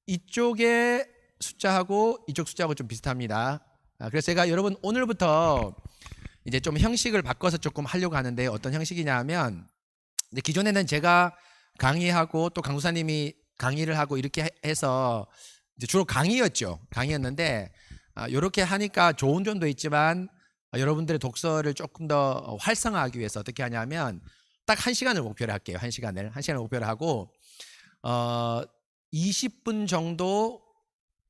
이쪽의 숫자하고 이쪽 숫자하고 좀 비슷합니다. 그래서 제가 여러분 오늘부터 이제 좀 형식을 바꿔서 조금 하려고 하는데 어떤 형식이냐 하면 이제 기존에는 제가 강의하고 또 강도사님이 강의를 하고 이렇게 해서 이제 주로 강의였는데 이렇게 하니까 좋은 점도 있지만 여러분들의 독서를 조금 더 활성화하기 위해서 어떻게 하냐면 딱 1시간을 목표로 할게요. 1시간을 목표로 하고 20분 정도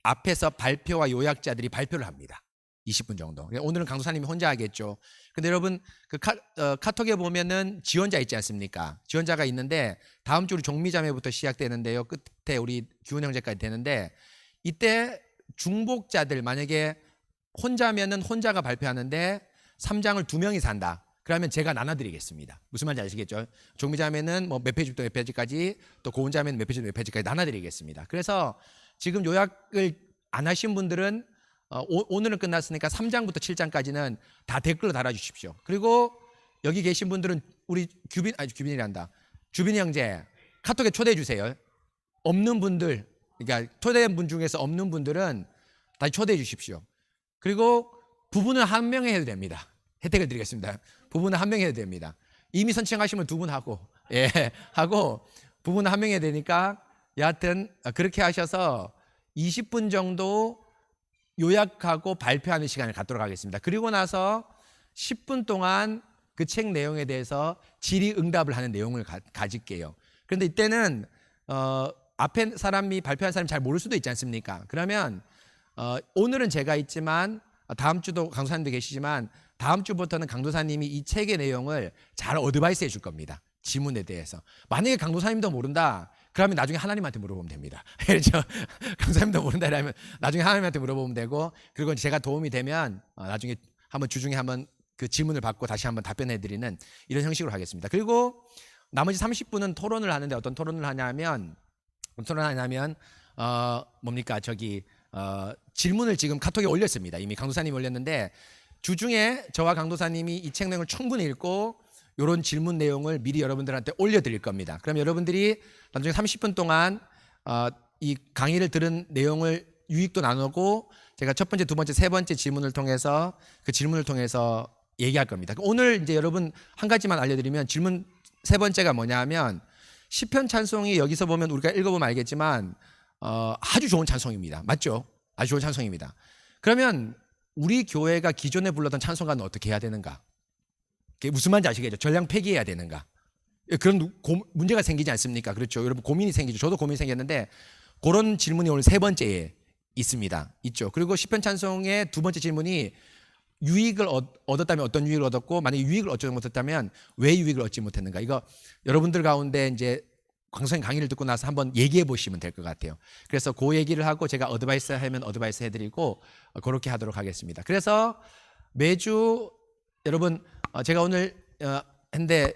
앞에서 발표와 요약자들이 발표를 합니다. 20분 정도. 오늘은 강도사님이 혼자 하겠죠. 근데 여러분 그 카톡에 보면은 지원자 있지 않습니까? 지원자가 있는데 다음 주 우리 종미자매부터 시작되는데요. 끝에 우리 규훈 형제까지 되는데 이때 중복자들 만약에 혼자면은 혼자가 발표하는데 3장을 2명이 산다. 그러면 제가 나눠드리겠습니다. 무슨 말인지 아시겠죠? 종미자매는 뭐 몇 페이지부터 몇 페이지까지 또 고혼자매는 몇 페이지부터 몇 페이지까지 나눠드리겠습니다. 그래서 지금 요약을 안 하신 분들은 오늘은 끝났으니까 3장부터 7장까지는 다 댓글로 달아주십시오. 그리고 여기 계신 분들은 우리 주빈이 형제 카톡에 초대해 주세요. 없는 분들, 그러니까 초대한 분 중에서 없는 분들은 다시 초대해 주십시오. 그리고 부부는 한 명에 해도 됩니다. 혜택을 드리겠습니다. 부부는 한 명에 해도 됩니다. 이미 선청하시면 2분 하고, 하고 부부는 한 명에 해야 되니까 여하튼 그렇게 하셔서 20분 정도 요약하고 발표하는 시간을 갖도록 하겠습니다. 그리고 나서 10분 동안 그 책 내용에 대해서 질의응답을 하는 내용을 가질게요. 그런데 이때는 앞에 사람이 발표한 사람이 잘 모를 수도 있지 않습니까? 그러면 오늘은 제가 있지만 다음 주도 강도사님도 계시지만 다음 주부터는 강도사님이 이 책의 내용을 잘 어드바이스 해줄 겁니다. 지문에 대해서. 만약에 강도사님도 모른다. 그러면 나중에 하나님한테 물어보면 됩니다. 그렇죠? 강도사님도 모른다 이러면 나중에 하나님한테 물어보면 되고 그리고 제가 도움이 되면 나중에 한번 주중에 한번 그 질문을 받고 다시 한번 답변해드리는 이런 형식으로 하겠습니다. 그리고 나머지 30분은 토론을 하는데 어떤 토론을 하냐면 뭡니까 질문을 지금 카톡에 올렸습니다. 이미 강도사님이 올렸는데 주중에 저와 강도사님이 이 책 내용을 충분히 읽고 이런 질문 내용을 미리 여러분들한테 올려드릴 겁니다. 그럼 여러분들이 나중에 30분 동안 이 강의를 들은 내용을 유익도 나누고 제가 첫 번째, 두 번째, 세 번째 질문을 통해서 그 질문을 통해서 얘기할 겁니다. 오늘 이제 여러분 한 가지만 알려드리면 질문 세 번째가 뭐냐면 시편 찬송이 여기서 보면 우리가 읽어보면 알겠지만 아주 좋은 찬송입니다. 맞죠? 아주 좋은 찬송입니다. 그러면 우리 교회가 기존에 불렀던 찬송가는 어떻게 해야 되는가? 무슨 말인지 아시겠죠? 전량 폐기해야 되는가? 그런 문제가 생기지 않습니까? 그렇죠. 여러분 고민이 생기죠. 저도 고민이 생겼는데 그런 질문이 오늘 세 번째에 있습니다. 있죠. 그리고 시편 찬송의 두 번째 질문이 유익을 얻었다면 어떤 유익을 얻었고 만약에 유익을 얻지 못했다면 왜 유익을 얻지 못했는가? 이거 여러분들 가운데 이제 강도사님 강의를 듣고 나서 한번 얘기해 보시면 될 것 같아요. 그래서 그 얘기를 하고 제가 어드바이스 하면 어드바이스 해드리고 그렇게 하도록 하겠습니다. 그래서 매주 여러분 제가 오늘 했는데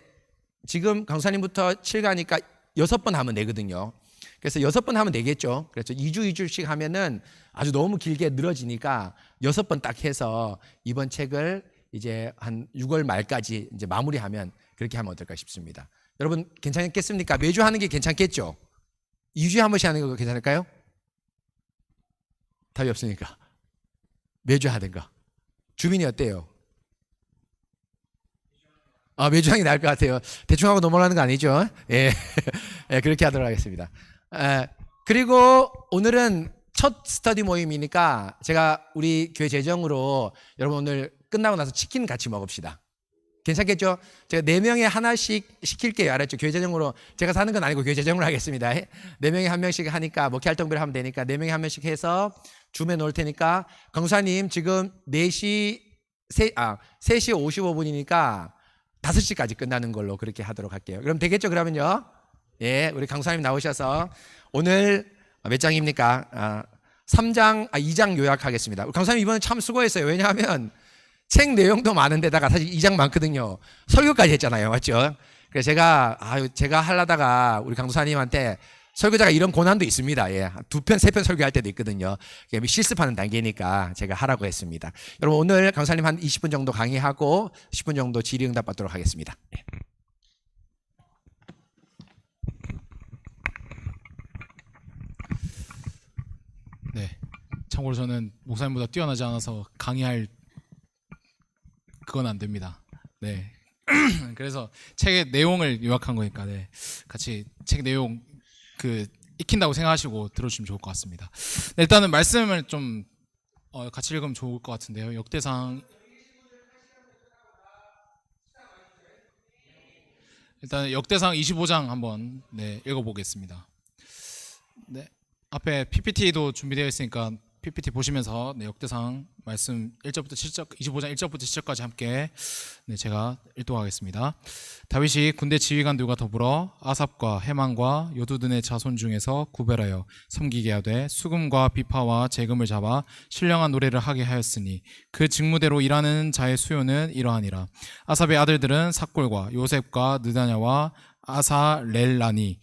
지금 강도사님부터 7가니까 6번 하면 되거든요. 그래서 6번 하면 되겠죠. 그래서 2주씩 하면은 아주 너무 길게 늘어지니까 6번 딱 해서 이번 책을 이제 한 6월 말까지 이제 마무리하면 그렇게 하면 어떨까 싶습니다. 여러분 괜찮겠습니까? 매주 하는 게 괜찮겠죠? 2주에 한 번씩 하는 거 괜찮을까요? 답이 없으니까 매주 하든가. 주민이 어때요? 매주 하는 게 나을 것 같아요. 대충 하고 넘어가는 거 아니죠? 예, 그렇게 하도록 하겠습니다. 그리고 오늘은 첫 스터디 모임이니까 제가 우리 교회 재정으로 여러분 오늘 끝나고 나서 치킨 같이 먹읍시다. 괜찮겠죠? 제가 4명에 하나씩 시킬게요. 알았죠? 교회 재정으로 제가 사는 건 아니고 교회 재정으로 하겠습니다. 4명에 한 명씩 하니까 목회 활동비를 하면 되니까 4명에 한 명씩 해서 줌에 놓을 테니까 강도사님 지금 3시 55분이니까 5시까지 끝나는 걸로 그렇게 하도록 할게요. 그럼 되겠죠? 그러면요. 예, 우리 강도사님 나오셔서 오늘 몇 장입니까? 2장 요약하겠습니다. 강도사님 이번에 참 수고했어요. 왜냐하면 책 내용도 많은데다가 사실 2장 많거든요. 설교까지 했잖아요. 맞죠? 그래서 제가 하려다가 우리 강도사님한테 설교자가 이런 고난도 있습니다. 예. 2편, 3편 설교할 때도 있거든요. 실습하는 단계니까 제가 하라고 했습니다. 여러분 오늘 강사님 한 20분 정도 강의하고 10분 정도 질의응답 받도록 하겠습니다. 예. 참고로 저는 목사님보다 뛰어나지 않아서 강의할 그건 안 됩니다. 네. 그래서 책의 내용을 요약한 거니까 네. 같이 책 내용 익힌다고 생각하시고 들어주시면 좋을 것 같습니다. 네, 일단은 말씀을 좀 같이 읽으면 좋을 것 같은데요. 역대상 일단 역대상 25장 한번 읽어보겠습니다. 네, 앞에 PPT도 준비되어 있으니까 PPT 보시면서 역대상 말씀 1절부터 7절, 25장 1절부터 7절까지 함께 제가 읽도록하겠습니다. 다윗이 군대 지휘관들과 더불어 아삽과 헤만과 여두둔의 자손 중에서 구별하여 섬기게 하되 수금과 비파와 재금을 잡아 신령한 노래를 하게 하였으니 그 직무대로 일하는 자의 수요는 이러하니라. 아삽의 아들들은 삭골과 요셉과 느다냐와 아사렐라니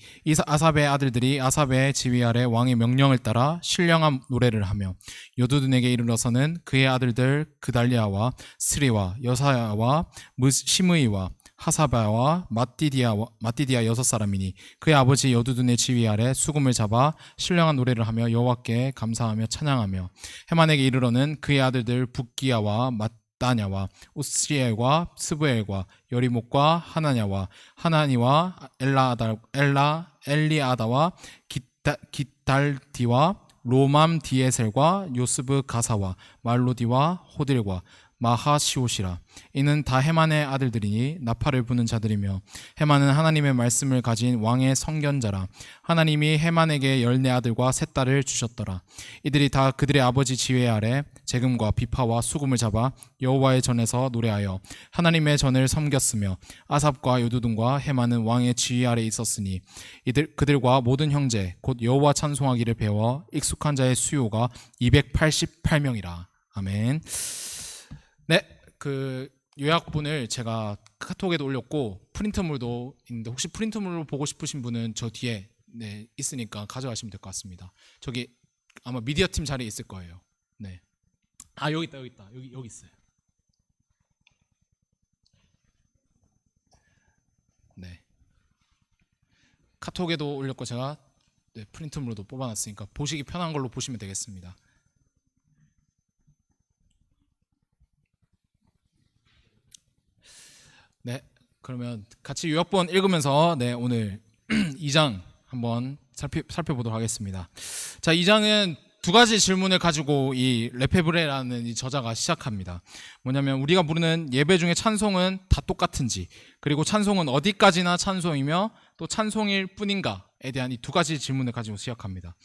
아삽의 아들들이 아삽의 지휘 아래 왕의 명령을 따라 신령한 노래를 하며 여두둔에게 이르러서는 그의 아들들 그달리아와 스리와 여사야와 시므이와 하사바와 마띠디아 6사람이니 그의 아버지 여두둔의 지휘 아래 수금을 잡아 신령한 노래를 하며 여호와께 감사하며 찬양하며 헤만에게 이르러는 그의 아들들 붓기야와 다냐와 우스리엘과 스부엘과 여리목과 하나냐와 하나니와 엘리아다와 기달디와 로맘 디에셀과 요스브 가사와 말로디와 호딜과 마하시옷이라. 이는 다 헤만의 아들들이니 나팔을 부는 자들이며 헤만은 하나님의 말씀을 가진 왕의 선견자라. 하나님이 헤만에게 14아들과 3딸을 주셨더라. 이들이 다 그들의 아버지 지휘 아래 재금과 비파와 수금을 잡아 여호와의 전에서 노래하여 하나님의 전을 섬겼으며 아삽과 여두둔과 헤만은 왕의 지휘 아래 있었으니 그들과 모든 형제 곧 여호와 찬송하기를 배워 익숙한 자의 수요가 288명이라. 아멘. 네, 요약본을 제가 카톡에도 올렸고 프린트물도 있는데 혹시 프린트물로 보고 싶으신 분은 저 뒤에 있으니까 가져가시면 될 것 같습니다. 저기 아마 미디어 팀 자리에 있을 거예요. 네. 아, 여기 있다. 여기 있어요. 네. 카톡에도 올렸고 제가 프린트물로도 뽑아놨으니까 보시기 편한 걸로 보시면 되겠습니다. 네, 그러면 같이 요약본 읽으면서 오늘 2장 한번 살펴보도록 하겠습니다. 자, 2장은 두 가지 질문을 가지고 이 레페브레라는 이 저자가 시작합니다. 뭐냐면 우리가 부르는 예배 중에 찬송은 다 똑같은지, 그리고 찬송은 어디까지나 찬송이며 또 찬송일 뿐인가에 대한 이 두 가지 질문을 가지고 시작합니다.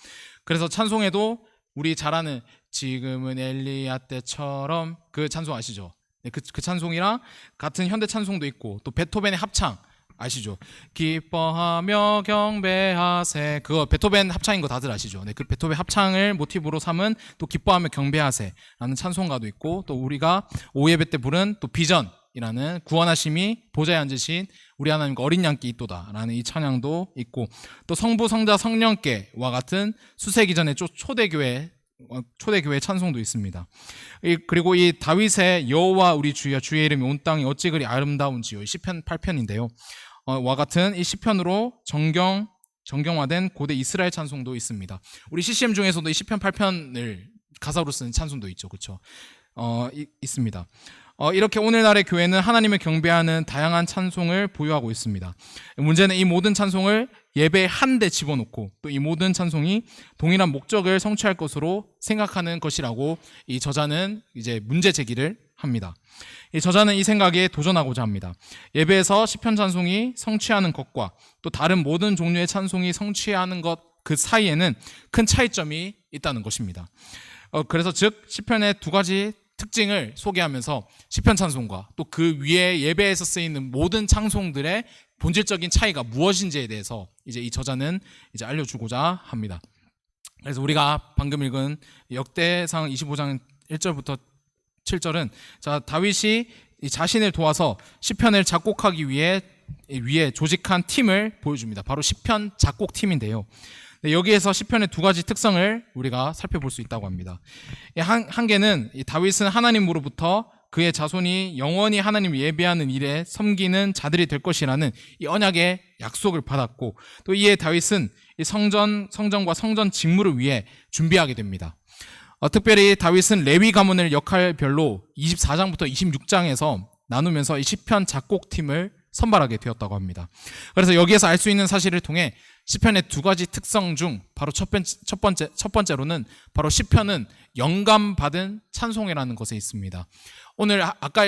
그래서 찬송에도 우리 잘 아는 지금은 엘리야 때처럼 그 찬송 아시죠? 그 찬송이랑 같은 현대 찬송도 있고 또 베토벤의 합창 아시죠? 기뻐하며 경배하세, 그거 베토벤 합창인 거 다들 아시죠? 그 베토벤 합창을 모티브로 삼은 또 기뻐하며 경배하세라는 찬송가도 있고 또 우리가 오예배 때 부른 또 비전이라는 구원하심이 보좌에 앉으신 우리 하나님과 어린 양께 있도다라는 이 찬양도 있고 또 성부 성자 성령께와 같은 수세기 전의 초대교회 찬송도 있습니다. 그리고 이 다윗의 여호와 우리 주여 주의 이름이 온 땅이 어찌 그리 아름다운지요, 시편 8편인데요. 와 같은 이 시편으로 정경화된 고대 이스라엘 찬송도 있습니다. 우리 CCM 중에서도 이 시편 8편을 가사로 쓴 찬송도 있죠, 그렇죠? 있습니다. 이렇게 오늘날의 교회는 하나님을 경배하는 다양한 찬송을 보유하고 있습니다. 문제는 이 모든 찬송을 예배에 한데 집어넣고 또 이 모든 찬송이 동일한 목적을 성취할 것으로 생각하는 것이라고 이 저자는 이제 문제 제기를 합니다. 이 저자는 이 생각에 도전하고자 합니다. 예배에서 시편 찬송이 성취하는 것과 또 다른 모든 종류의 찬송이 성취하는 것 그 사이에는 큰 차이점이 있다는 것입니다. 그래서 즉 시편의 두 가지 특징을 소개하면서 시편 찬송과 또 그 위에 예배에서 쓰이는 모든 찬송들의 본질적인 차이가 무엇인지에 대해서 이제 이 저자는 이제 알려주고자 합니다. 그래서 우리가 방금 읽은 역대상 25장 1절부터 7절은 자, 다윗이 자신을 도와서 시편을 작곡하기 위해 조직한 팀을 보여줍니다. 바로 시편 작곡팀인데요. 여기에서 시편의 두 가지 특성을 우리가 살펴볼 수 있다고 합니다. 한 개는 다윗은 하나님으로부터 그의 자손이 영원히 하나님을 예배하는 일에 섬기는 자들이 될 것이라는 이 언약의 약속을 받았고, 또 이에 다윗은 이 성전과 성전 직무를 위해 준비하게 됩니다. 특별히 다윗은 레위 가문을 역할별로 24장부터 26장에서 나누면서 이 시편 작곡팀을 선발하게 되었다고 합니다. 그래서 여기에서 알 수 있는 사실을 통해 시편의 두 가지 특성 중 바로 첫 번째로는 바로 시편은 영감 받은 찬송이라는 것에 있습니다. 오늘 아까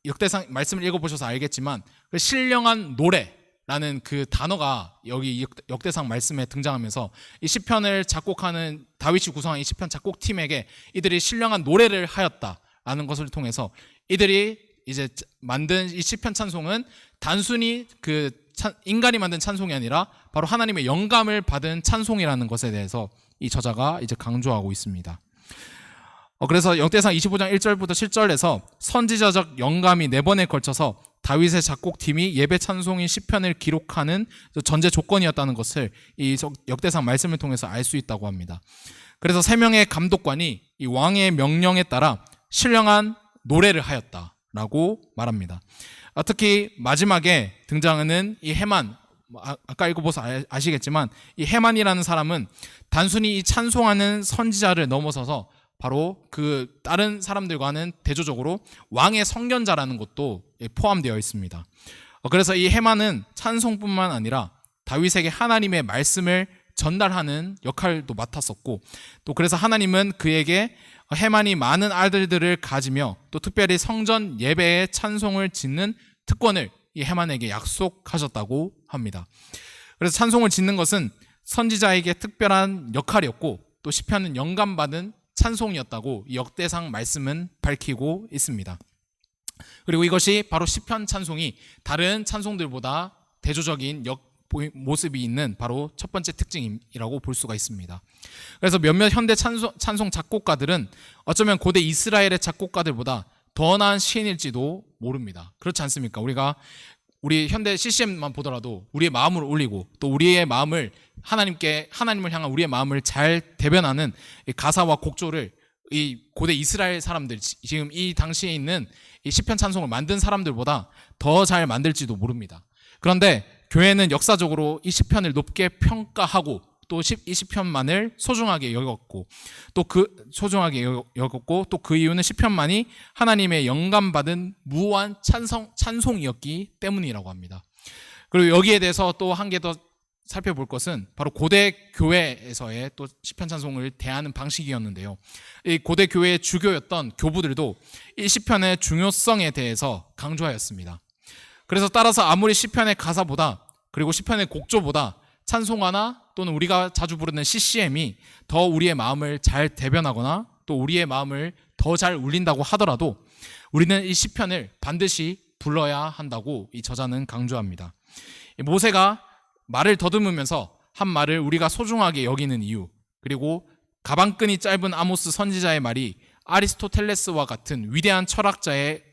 역대상 말씀을 읽어보셔서 알겠지만 그 신령한 노래라는 그 단어가 여기 역대상 말씀에 등장하면서 이 시편을 작곡하는 다윗이 구성한 이 시편 작곡팀에게 이들이 신령한 노래를 하였다라는 것을 통해서 이들이 이제 만든 이 시편 찬송은 단순히 그 인간이 만든 찬송이 아니라 바로 하나님의 영감을 받은 찬송이라는 것에 대해서 이 저자가 이제 강조하고 있습니다. 그래서 역대상 25장 1절부터 7절에서 선지자적 영감이 4번에 걸쳐서 다윗의 작곡팀이 예배 찬송인 시편을 기록하는 전제 조건이었다는 것을 이 역대상 말씀을 통해서 알 수 있다고 합니다. 그래서 3명의 감독관이 이 왕의 명령에 따라 신령한 노래를 하였다라고 말합니다. 특히 마지막에 등장하는 이 헤만, 아까 읽어보서 아시겠지만 이 헤만이라는 사람은 단순히 이 찬송하는 선지자를 넘어서서 바로 그 다른 사람들과는 대조적으로 왕의 선견자라는 것도 포함되어 있습니다. 그래서 이 헤만은 찬송뿐만 아니라 다윗에게 하나님의 말씀을 전달하는 역할도 맡았었고, 또 그래서 하나님은 그에게 헤만이 많은 아들들을 가지며 또 특별히 성전 예배에 찬송을 짓는 특권을 이 헤만에게 약속하셨다고 합니다. 그래서 찬송을 짓는 것은 선지자에게 특별한 역할이었고 또 시편은 영감받은 찬송이었다고 이 역대상 말씀은 밝히고 있습니다. 그리고 이것이 바로 시편 찬송이 다른 찬송들보다 대조적인 모습이 있는 바로 첫 번째 특징이라고 볼 수가 있습니다. 그래서 몇몇 현대 찬송 작곡가들은 어쩌면 고대 이스라엘의 작곡가들보다 더 나은 시인일지도 모릅니다. 그렇지 않습니까? 우리 현대 CCM만 보더라도 우리의 마음을 올리고 또 우리의 마음을 하나님을 향한 우리의 마음을 잘 대변하는 가사와 곡조를 이 고대 이스라엘 사람들, 지금 이 당시에 있는 이 시편 찬송을 만든 사람들보다 더 잘 만들지도 모릅니다. 그런데 교회는 역사적으로 이 시편을 높게 평가하고 또 이 시편만을 소중하게 여겼고 또 그 이유는 시편만이 하나님의 영감받은 무한 찬송이었기 때문이라고 합니다. 그리고 여기에 대해서 또 한 개 더 살펴볼 것은 바로 고대 교회에서의 또 시편 찬송을 대하는 방식이었는데요. 이 고대 교회의 주교였던 교부들도 이 시편의 중요성에 대해서 강조하였습니다. 그래서 따라서 아무리 시편의 가사보다 그리고 시편의 곡조보다 찬송가나 또는 우리가 자주 부르는 CCM이 더 우리의 마음을 잘 대변하거나 또 우리의 마음을 더 잘 울린다고 하더라도 우리는 이 시편을 반드시 불러야 한다고 이 저자는 강조합니다. 모세가 말을 더듬으면서 한 말을 우리가 소중하게 여기는 이유, 그리고 가방끈이 짧은 아모스 선지자의 말이 아리스토텔레스와 같은 위대한 철학자의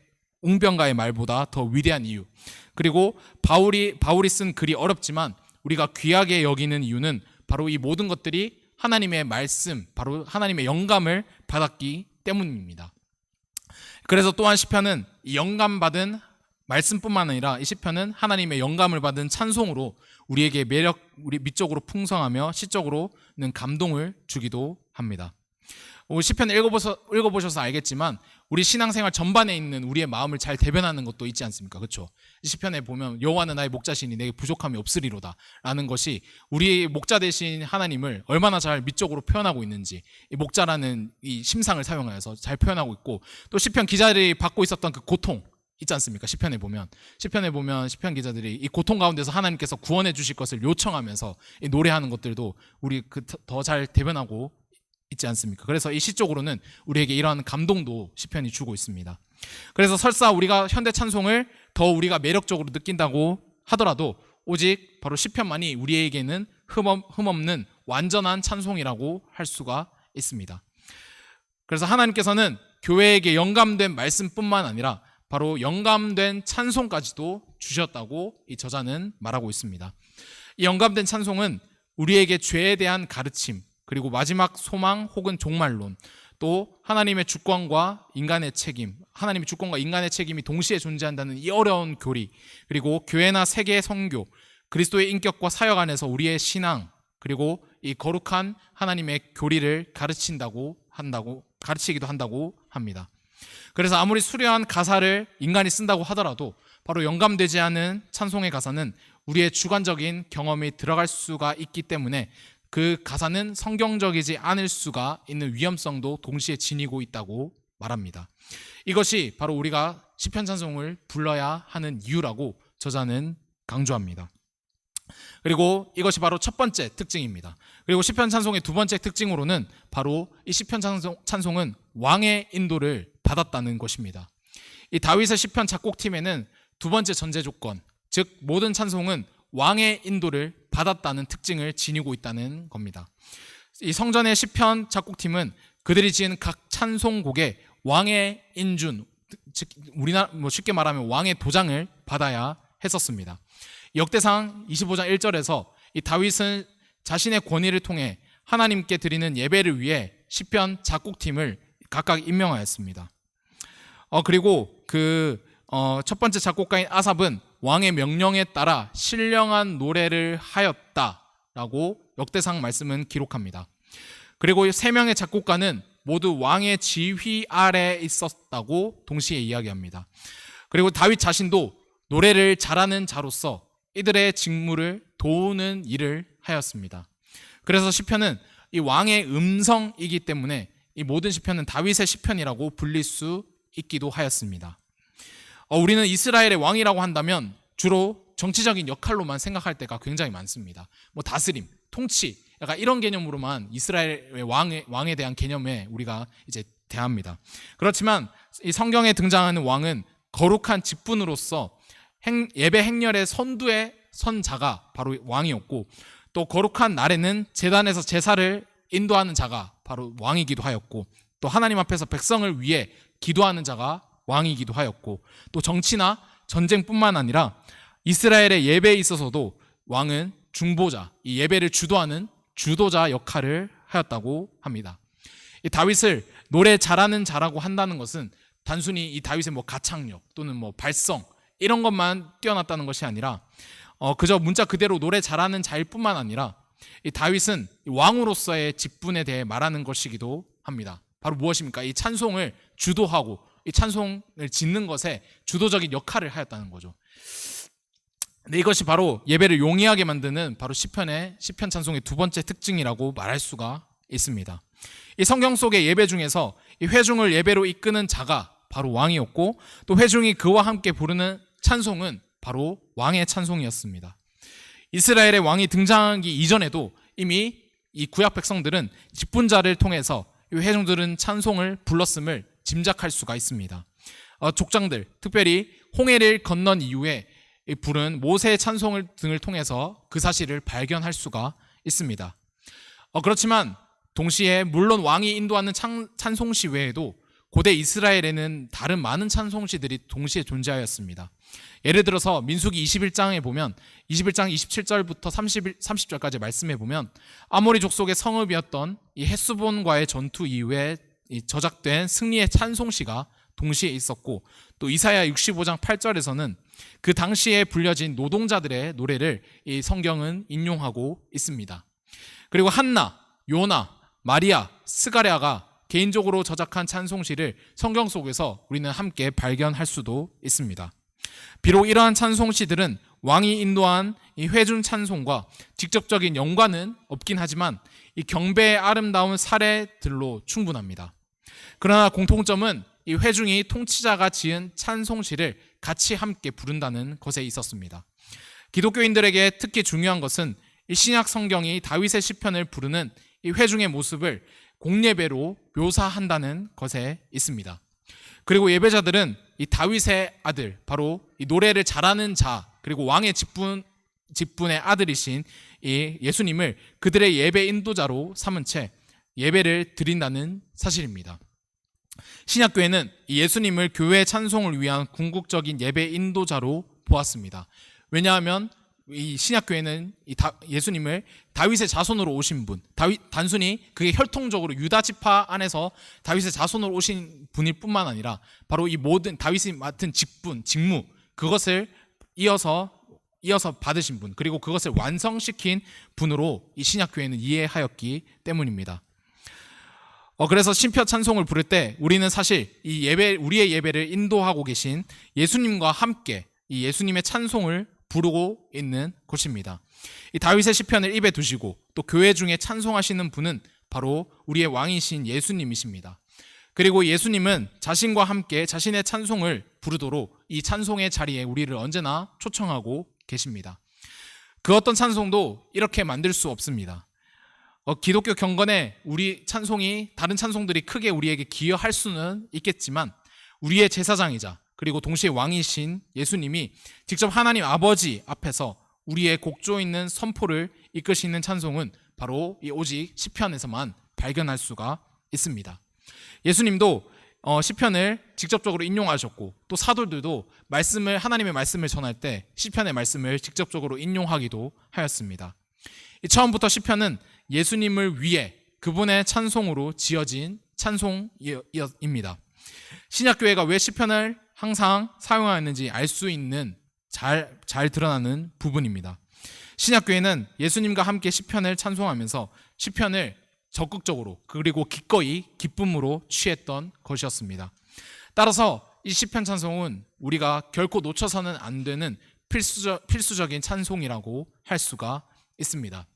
웅변가의 말보다 더 위대한 이유, 그리고 바울이 쓴 글이 어렵지만 우리가 귀하게 여기는 이유는 바로 이 모든 것들이 하나님의 말씀, 바로 하나님의 영감을 받았기 때문입니다. 그래서 또한 시편은 이 영감받은 말씀뿐만 아니라 이 시편은 하나님의 영감을 받은 찬송으로 우리에게 우리 미적으로 풍성하며 시적으로는 감동을 주기도 합니다. 시편 읽어보셔서 알겠지만 우리 신앙생활 전반에 있는 우리의 마음을 잘 대변하는 것도 있지 않습니까? 그렇죠? 이 시편에 보면 여호와는 나의 목자시니 내게 부족함이 없으리로다 라는 것이 우리 목자 되신 하나님을 얼마나 잘 미적으로 표현하고 있는지, 이 목자라는 이 심상을 사용하여서 잘 표현하고 있고, 또 시편 기자들이 받고 있었던 그 고통 있지 않습니까? 시편에 보면 시편 기자들이 이 고통 가운데서 하나님께서 구원해 주실 것을 요청하면서 이 노래하는 것들도 우리 더 잘 대변하고 있지 않습니까? 그래서 이 시적으로는 우리에게 이러한 감동도 시편이 주고 있습니다. 그래서 설사 우리가 현대 찬송을 더 우리가 매력적으로 느낀다고 하더라도 오직 바로 시편만이 우리에게는 흠없는 완전한 찬송이라고 할 수가 있습니다. 그래서 하나님께서는 교회에게 영감된 말씀뿐만 아니라 바로 영감된 찬송까지도 주셨다고 이 저자는 말하고 있습니다. 이 영감된 찬송은 우리에게 죄에 대한 가르침, 그리고 마지막 소망 혹은 종말론, 또 하나님의 주권과 인간의 책임, 하나님의 주권과 인간의 책임이 동시에 존재한다는 이 어려운 교리, 그리고 교회나 세계의 선교, 그리스도의 인격과 사역 안에서 우리의 신앙, 그리고 이 거룩한 하나님의 교리를 가르치기도 한다고 합니다. 그래서 아무리 수려한 가사를 인간이 쓴다고 하더라도 바로 영감되지 않은 찬송의 가사는 우리의 주관적인 경험이 들어갈 수가 있기 때문에 그 가사는 성경적이지 않을 수가 있는 위험성도 동시에 지니고 있다고 말합니다. 이것이 바로 우리가 시편 찬송을 불러야 하는 이유라고 저자는 강조합니다. 그리고 이것이 바로 첫 번째 특징입니다. 그리고 시편 찬송의 두 번째 특징으로는 바로 이 시편 찬송은 왕의 인도를 받았다는 것입니다. 이 다윗의 시편 작곡팀에는 두 번째 전제 조건, 즉 모든 찬송은 왕의 인도를 받았다는 특징을 지니고 있다는 겁니다. 이 성전의 시편 작곡팀은 그들이 지은 각 찬송곡에 왕의 인준, 즉 우리나라 쉽게 말하면 왕의 도장을 받아야 했었습니다. 역대상 25장 1절에서 이 다윗은 자신의 권위를 통해 하나님께 드리는 예배를 위해 시편 작곡팀을 각각 임명하였습니다. 그리고 첫 번째 작곡가인 아삽은 왕의 명령에 따라 신령한 노래를 하였다라고 역대상 말씀은 기록합니다. 그리고 세 명의 작곡가는 모두 왕의 지휘 아래 있었다고 동시에 이야기합니다. 그리고 다윗 자신도 노래를 잘하는 자로서 이들의 직무를 도우는 일을 하였습니다. 그래서 시편은 이 왕의 음성이기 때문에 이 모든 시편은 다윗의 시편이라고 불릴 수 있기도 하였습니다. 우리는 이스라엘의 왕이라고 한다면 주로 정치적인 역할로만 생각할 때가 굉장히 많습니다. 다스림, 통치, 약간 이런 개념으로만 이스라엘의 왕에 대한 개념에 우리가 이제 대합니다. 그렇지만 이 성경에 등장하는 왕은 거룩한 직분으로서 예배 행렬의 선두에 선 자가 바로 왕이었고, 또 거룩한 날에는 제단에서 제사를 인도하는 자가 바로 왕이기도 하였고, 또 하나님 앞에서 백성을 위해 기도하는 자가 왕이기도 하였고, 또 정치나 전쟁뿐만 아니라 이스라엘의 예배에 있어서도 왕은 중보자, 이 예배를 주도하는 주도자 역할을 하였다고 합니다. 이 다윗을 노래 잘하는 자라고 한다는 것은 단순히 이 다윗의 가창력 또는 발성 이런 것만 뛰어났다는 것이 아니라 그저 문자 그대로 노래 잘하는 자일 뿐만 아니라 이 다윗은 왕으로서의 직분에 대해 말하는 것이기도 합니다. 바로 무엇입니까? 이 찬송을 주도하고 이 찬송을 짓는 것에 주도적인 역할을 하였다는 거죠. 근데 이것이 바로 예배를 용이하게 만드는 바로 시편 찬송의 두 번째 특징이라고 말할 수가 있습니다. 이 성경 속의 예배 중에서 이 회중을 예배로 이끄는 자가 바로 왕이었고, 또 회중이 그와 함께 부르는 찬송은 바로 왕의 찬송이었습니다. 이스라엘의 왕이 등장하기 이전에도 이미 이 구약 백성들은 직분자를 통해서 이 회중들은 찬송을 불렀음을 짐작할 수가 있습니다. 족장들, 특별히 홍해를 건넌 이후에 부른 모세의 찬송을 등을 통해서 그 사실을 발견할 수가 있습니다. 그렇지만 동시에 물론 왕이 인도하는 찬송시 외에도 고대 이스라엘에는 다른 많은 찬송시들이 동시에 존재하였습니다. 예를 들어서 민수기 21장에 보면 21장 27절부터 30절까지 말씀해 보면 아모리 족속의 성읍이었던 이 헷수본과의 전투 이후에 저작된 승리의 찬송시가 동시에 있었고, 또 이사야 65장 8절에서는 그 당시에 불려진 노동자들의 노래를 이 성경은 인용하고 있습니다. 그리고 한나, 요나, 마리아, 스가랴가 개인적으로 저작한 찬송시를 성경 속에서 우리는 함께 발견할 수도 있습니다. 비록 이러한 찬송시들은 왕이 인도한 이 회중 찬송과 직접적인 연관은 없긴 하지만 이 경배의 아름다운 사례들로 충분합니다. 그러나 공통점은 이 회중이 통치자가 지은 찬송시를 같이 함께 부른다는 것에 있었습니다. 기독교인들에게 특히 중요한 것은 이 신약 성경이 다윗의 시편을 부르는 이 회중의 모습을 공예배로 묘사한다는 것에 있습니다. 그리고 예배자들은 이 다윗의 아들, 바로 이 노래를 잘하는 자, 그리고 왕의 직분의 아들이신 이 예수님을 그들의 예배 인도자로 삼은 채 예배를 드린다는 사실입니다. 신약교회는 이 예수님을 교회 찬송을 위한 궁극적인 예배 인도자로 보았습니다. 왜냐하면 이 신약교회는 예수님을 다윗의 자손으로 오신 분, 단순히 그게 혈통적으로 유다 지파 안에서 다윗의 자손으로 오신 분일 뿐만 아니라 바로 이 모든 다윗이 맡은 직무, 그것을 이어서 이어서 받으신 분, 그리고 그것을 완성시킨 분으로 이 신약 교회는 이해하였기 때문입니다. 그래서 신표 찬송을 부를 때 우리는 사실 이 우리의 예배를 인도하고 계신 예수님과 함께 이 예수님의 찬송을 부르고 있는 곳입니다. 이 다윗의 시편을 입에 두시고 또 교회 중에 찬송하시는 분은 바로 우리의 왕이신 예수님이십니다. 그리고 예수님은 자신과 함께 자신의 찬송을 부르도록 이 찬송의 자리에 우리를 언제나 초청하고 계십니다. 그 어떤 찬송도 이렇게 만들 수 없습니다. 기독교 경건에 우리 찬송이 다른 찬송들이 크게 우리에게 기여할 수는 있겠지만 우리의 제사장이자 그리고 동시에 왕이신 예수님이 직접 하나님 아버지 앞에서 우리의 곡조 있는 선포를 이끄시는 찬송은 바로 이 오직 시편에서만 발견할 수가 있습니다. 예수님도 시편을 직접적으로 인용하셨고 또 사도들도 하나님의 말씀을 전할 때 시편의 말씀을 직접적으로 인용하기도 하였습니다. 처음부터 시편은 예수님을 위해 그분의 찬송으로 지어진 찬송입니다. 신약교회가 왜 시편을 항상 사용하였는지 알 수 있는 잘 드러나는 부분입니다. 신약교회는 예수님과 함께 시편을 찬송하면서 시편을 적극적으로 그리고 기꺼이 기쁨으로 취했던 것이었습니다. 따라서 이 시편 찬송은 우리가 결코 놓쳐서는 안 되는 필수적인 찬송이라고 할 수가 있습니다.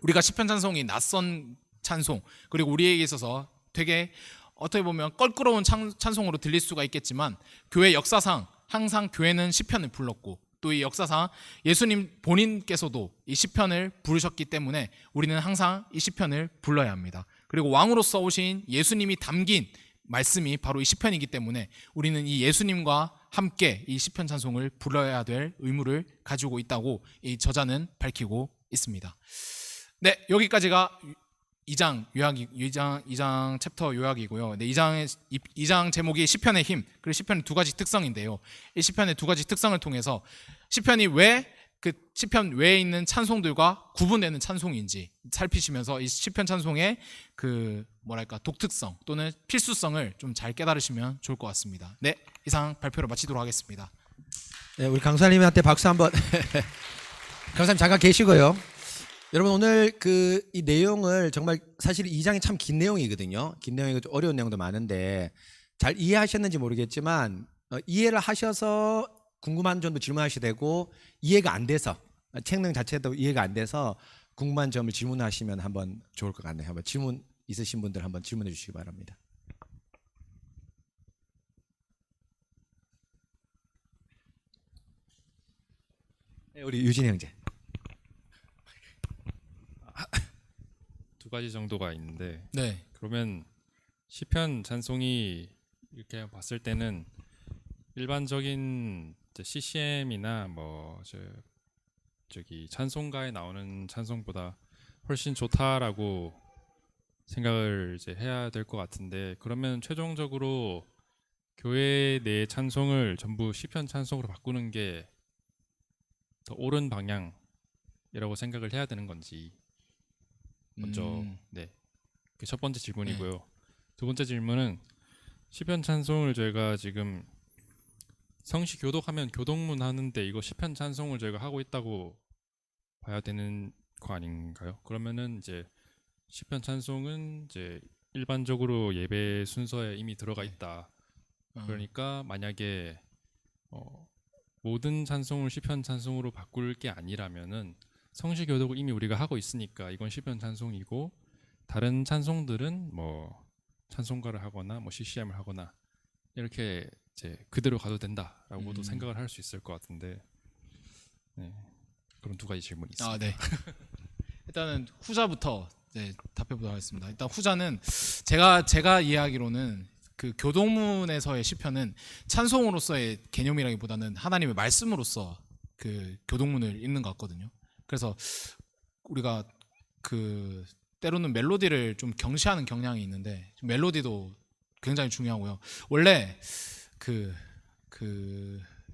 우리가 시편 찬송이 낯선 찬송, 그리고 우리에게 있어서 되게 어떻게 보면 껄끄러운 찬송으로 들릴 수가 있겠지만 교회 역사상 항상 교회는 시편을 불렀고 또 이 역사상 예수님 본인께서도 이 시편을 부르셨기 때문에 우리는 항상 이 시편을 불러야 합니다. 그리고 왕으로서 오신 예수님이 담긴 말씀이 바로 이 시편이기 때문에 우리는 이 예수님과 함께 이 시편 찬송을 불러야 될 의무를 가지고 있다고 이 저자는 밝히고 있습니다. 네, 여기까지가 2장 챕터 요약이고요. 네, 2장 제목이 시편의 힘, 그리고 시편의 두 가지 특성인데요. 이 시편의 두 가지 특성을 통해서 시편이 왜 그 시편 외에 있는 찬송들과 구분되는 찬송인지 살피시면서 이 시편 찬송의 그 독특성 또는 필수성을 좀 잘 깨달으시면 좋을 것 같습니다. 네, 이상 발표를 마치도록 하겠습니다. 네, 우리 강사님한테 박수 한번. 강사님 잠깐 계시고요. 여러분 오늘 이 내용을 정말 사실 2장이 참 긴 내용이거든요. 긴 내용이고 좀 어려운 내용도 많은데 잘 이해하셨는지 모르겠지만 이해를 하셔서 궁금한 점도 질문하셔도 되고 이해가 안 돼서 책 내용 자체도 이해가 안 돼서 궁금한 점을 질문하시면 한번 좋을 것 같네요. 한번 질문 있으신 분들 한번 질문해 주시기 바랍니다. 네, 우리 유진이 형제. 두 가지 정도가 있는데 네, 그러면 시편 찬송이 이렇게 봤을 때는 일반적인 CCM이나 저기 찬송가에 나오는 찬송보다 훨씬 좋다라고 생각을 이제 해야 될 것 같은데 그러면 최종적으로 교회 내 찬송을 전부 시편 찬송으로 바꾸는 게 더 옳은 방향이라고 생각을 해야 되는 건지 먼저 네, 그게 첫 번째 질문이고요. 두 번째 질문은 시편 찬송을 저희가 지금 성시 교독하면 교독문 하는데 이거 시편 찬송을 저희가 하고 있다고 봐야 되는 거 아닌가요? 그러면은 이제 시편 찬송은 이제 일반적으로 예배 순서에 이미 들어가 있다. 그러니까 만약에 모든 찬송을 시편 찬송으로 바꿀 게 아니라면은 성시 교독을 이미 우리가 하고 있으니까 이건 시편 찬송이고 다른 찬송들은 찬송가를 하거나 CCM을 하거나 이렇게 이제 그대로 가도 된다라고도 생각을 할 수 있을 것 같은데 네, 그런 두 가지 질문이 있습니다. 네. 일단은 후자부터 답해보도록 하겠습니다. 일단 후자는 제가 이해하기로는 그 교동문에서의 시편은 찬송으로서의 개념이라기보다는 하나님의 말씀으로서 그 교동문을 읽는 것 같거든요. 그래서 우리가 때로는 멜로디를 좀 경시하는 경향이 있는데 멜로디도 굉장히 중요하고요. 원래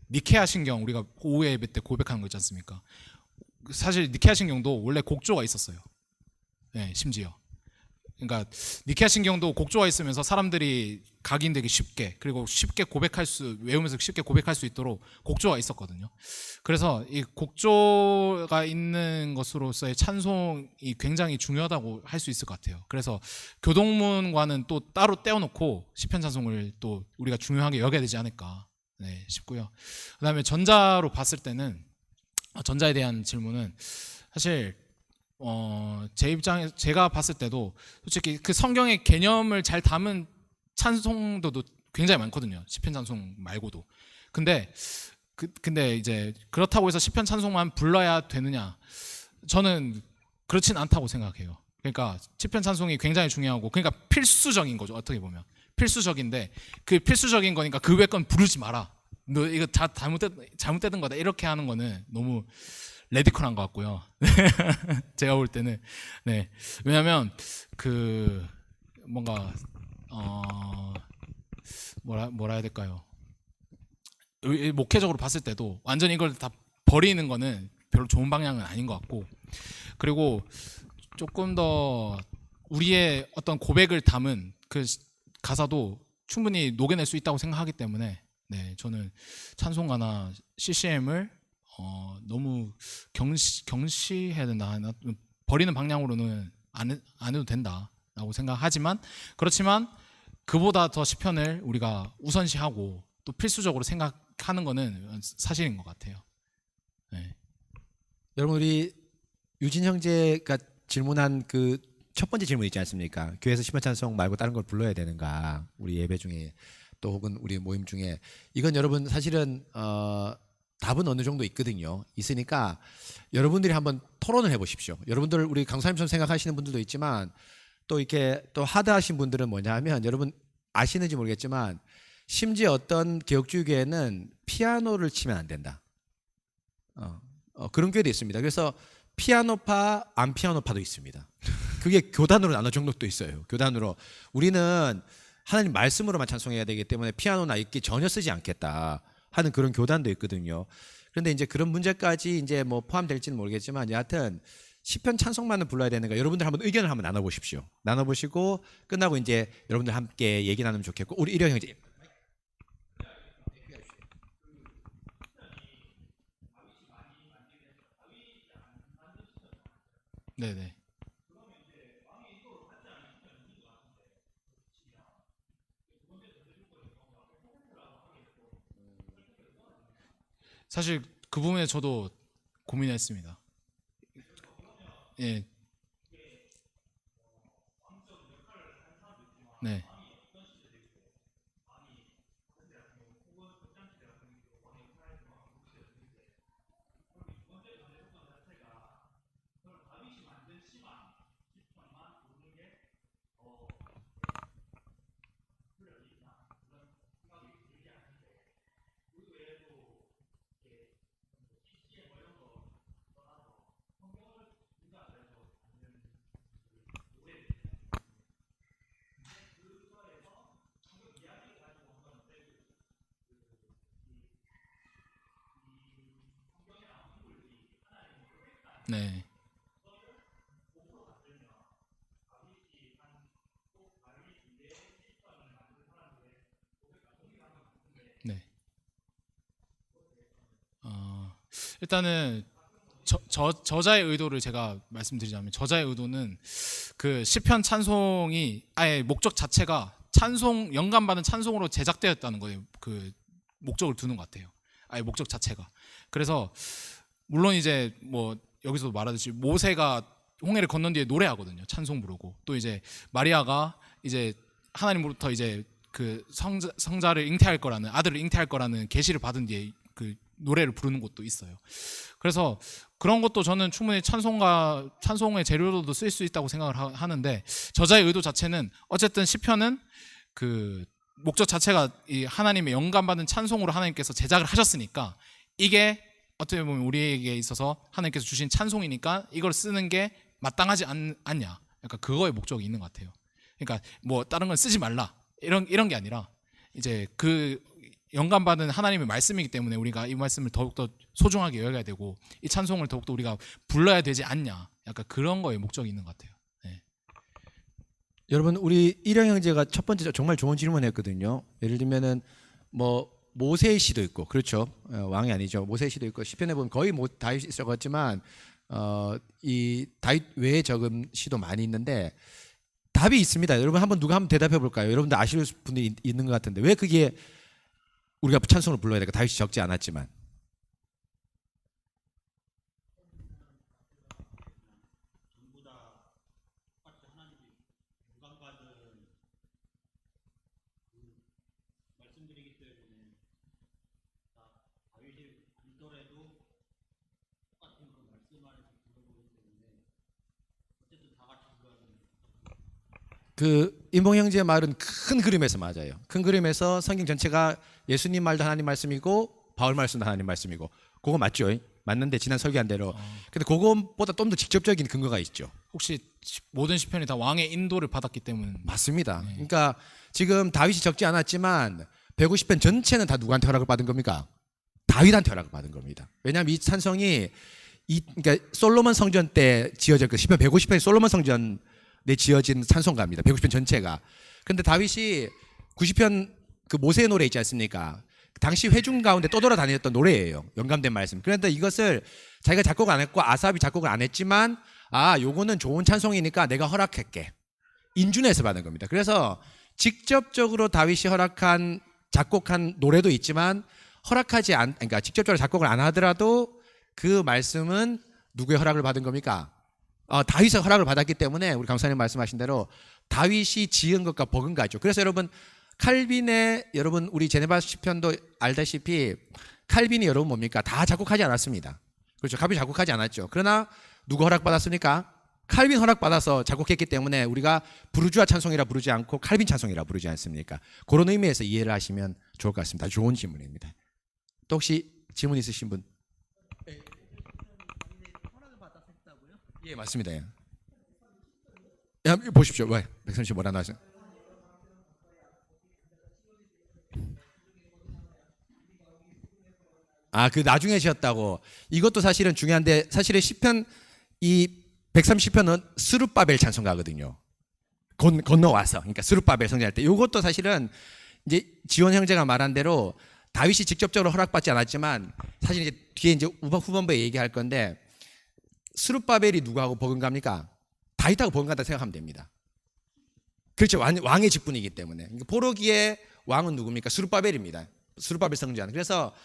니케아 신경 우리가 오후의 예배 때 고백하는 거 있지 않습니까? 사실 니케아 신경도 원래 곡조가 있었어요. 네, 심지어 그러니까 니케아 신경도 곡조가 있으면서 사람들이 각인되기 쉽게 그리고 쉽게 외우면서 쉽게 고백할 수 있도록 곡조가 있었거든요. 그래서 이 곡조가 있는 것으로서의 찬송이 굉장히 중요하다고 할 수 있을 것 같아요. 그래서 교동문과는 또 따로 떼어놓고 시편 찬송을 또 우리가 중요하게 여겨야 되지 않을까 싶고요. 그다음에 전자로 봤을 때는 전자에 대한 질문은 사실 제 입장에 제가 봤을 때도 솔직히 그 성경의 개념을 잘 담은 찬송도도 굉장히 많거든요. 시편 찬송 말고도. 근데 이제 그렇다고 해서 시편 찬송만 불러야 되느냐? 저는 그렇진 않다고 생각해요. 그러니까 시편 찬송이 굉장히 중요하고 그러니까 필수적인 거죠. 어떻게 보면 필수적인데 그 필수적인 거니까 그 외 건 부르지 마라. 너 이거 다 잘못된 거다. 이렇게 하는 거는 너무 레디컬한 것 같고요. 제가 볼 때는 왜냐하면 그 뭔가 뭐라 해야 될까요? 목회적으로 봤을 때도 완전히 이걸 다 버리는 거는 별로 좋은 방향은 아닌 것 같고 그리고 조금 더 우리의 어떤 고백을 담은 그 가사도 충분히 녹여낼 수 있다고 생각하기 때문에 저는 찬송가나 CCM을 너무 경시해야 된다. 버리는 방향으로는 안 해도 된다라고 생각하지만 그렇지만 그보다 더 시편을 우리가 우선시하고 또 필수적으로 생각하는 거는 사실인 것 같아요. 여러분 우리 유진 형제가 질문한 그 첫 번째 질문 있지 않습니까? 교회에서 시편 찬송 말고 다른 걸 불러야 되는가? 우리 예배 중에 또 혹은 우리 모임 중에 이건 여러분 사실은 답은 어느 정도 있거든요. 있으니까 여러분들이 한번 토론을 해보십시오. 여러분들 우리 강사님처럼 생각하시는 분들도 있지만 또 이렇게 또 하드하신 분들은 뭐냐 하면 여러분 아시는지 모르겠지만 심지어 어떤 개혁주의 교회는 피아노를 치면 안 된다. 그런 교회도 있습니다. 그래서 피아노파, 안 피아노파도 있습니다. 그게 교단으로 나눠진 것도 있어요. 교단으로 우리는 하나님 말씀으로만 찬송해야 되기 때문에 피아노나 악기 전혀 쓰지 않겠다 하는 그런 교단도 있거든요. 그런데 이제 그런 문제까지 이제 뭐 포함될지는 모르겠지만 여하튼 시편 찬송만은 불러야 되는가 여러분들 한번 의견을 한번 나눠보십시오. 나눠보시고 끝나고 이제 여러분들 함께 얘기 나누면 좋겠고 우리 일영 형제. 네네. 사실 그 부분에 저도 고민했습니다. 예. 네. 네. 네. 일단은 저자의 의도를 제가 말씀드리자면 저자의 의도는 그 시편 찬송이 아예 목적 자체가 찬송 영감받은 찬송으로 제작되었다는 거예요. 그 목적을 두는 것 같아요. 아예 목적 자체가. 그래서 물론 이제 뭐 여기서도 말하듯이 모세가 홍해를 건넌 뒤에 노래하거든요. 찬송 부르고 또 이제 마리아가 이제 하나님으로부터 이제 그 성자를 잉태할 거라는 아들을 잉태할 거라는 계시를 받은 뒤에 그 노래를 부르는 것도 있어요. 그래서 그런 것도 저는 충분히 찬송의 재료로도 쓸 수 있다고 생각을 하는데 저자의 의도 자체는 어쨌든 시편은 그 목적 자체가 이 하나님의 영감받은 찬송으로 하나님께서 제작을 하셨으니까 이게 어떻게 보면 우리에게 있어서 하나님께서 주신 찬송이니까 이걸 쓰는 게 마땅하지 않냐. 약간 그거의 목적이 있는 것 같아요. 그러니까 뭐 다른 건 쓰지 말라 이런 게 아니라 이제 그 영감받은 하나님의 말씀이기 때문에 우리가 이 말씀을 더욱더 소중하게 여겨야 되고 이 찬송을 더욱더 우리가 불러야 되지 않냐. 약간 그런 거에 목적이 있는 것 같아요. 네. 여러분 우리 일영 형제가 첫 번째 정말 좋은 질문했거든요. 예를 들면은 뭐 모세의 시도 있고 그렇죠. 왕이 아니죠. 모세의 시도 있고 시편에 보면 거의 다윗이 적었지만 이 다윗 외에 적은 시도 많이 있는데 답이 있습니다. 여러분 누가 한번 대답해 볼까요? 여러분들 아실 분들이 있는 것 같은데 왜 그게 우리가 찬송을 불러야 될까? 다윗이 적지 않았지만. 그 임봉 형제의 말은 큰 그림에서 맞아요. 큰 그림에서 성경 전체가 예수님 말도 하나님 말씀이고 바울 말씀도 하나님 말씀이고 그거 맞죠? 맞는데 지난 설교한 대로. 근데 그것보다 좀 더 직접적인 근거가 있죠. 혹시 모든 시편이 다 왕의 인도를 받았기 때문. 맞습니다. 그러니까 지금 다윗이 적지 않았지만 150편 전체는 다 누구한테 허락을 받은 겁니까? 다윗한테 허락을 받은 겁니다. 왜냐하면 이 찬송이 그러니까 솔로몬 성전 때 지어졌고 시편 150편이 솔로몬 성전에 지어진 찬송가입니다. 150편 전체가. 그런데 다윗이 90편 그 모세의 노래 있지 않습니까? 당시 회중 가운데 떠돌아다녔던 노래예요. 영감된 말씀. 그런데 이것을 자기가 작곡 안 했고 아삽이 작곡을 안 했지만 요거는 좋은 찬송이니까 내가 허락할게. 인준에서 받은 겁니다. 그래서 직접적으로 다윗이 작곡한 노래도 있지만 그러니까 직접적으로 작곡을 안 하더라도 그 말씀은 누구의 허락을 받은 겁니까? 다윗의 허락을 받았기 때문에 우리 강사님 말씀하신 대로 다윗이 지은 것과 버금가죠. 그래서 여러분 우리 제네바 시편도 알다시피 칼빈이 여러분 뭡니까? 다 작곡하지 않았습니다. 그렇죠. 칼빈이 작곡하지 않았죠. 그러나 누구 허락받았습니까? 칼빈 허락받아서 작곡했기 때문에 우리가 부르주아 찬송이라 부르지 않고 칼빈 찬송이라 부르지 않습니까? 그런 의미에서 이해를 하시면 좋을 것 같습니다. 좋은 질문입니다. 또 혹시 질문 있으신 분? 예, 맞습니다. 예. 보십시오. 왜? 백선 씨 뭐라 나왔어요? 그 나중에 지었다고. 이것도 사실은 중요한데 사실은 시편 이 130편은 스룹바벨 찬송가거든요. 건너와서. 그러니까 스룹바벨 성전할 때. 이것도 사실은 이제 지원 형제가 말한 대로 다윗이 직접적으로 허락받지 않았지만 사실 이제 뒤에 이제 후반부에 얘기할 건데 스룹바벨이 누구하고 버금갑니까? 다윗하고 버금간다 생각하면 됩니다. 그렇죠. 왕의 직분이기 때문에. 그러니까 포로기의 왕은 누굽니까? 스룹바벨입니다. 스룹바벨 성전. 그래서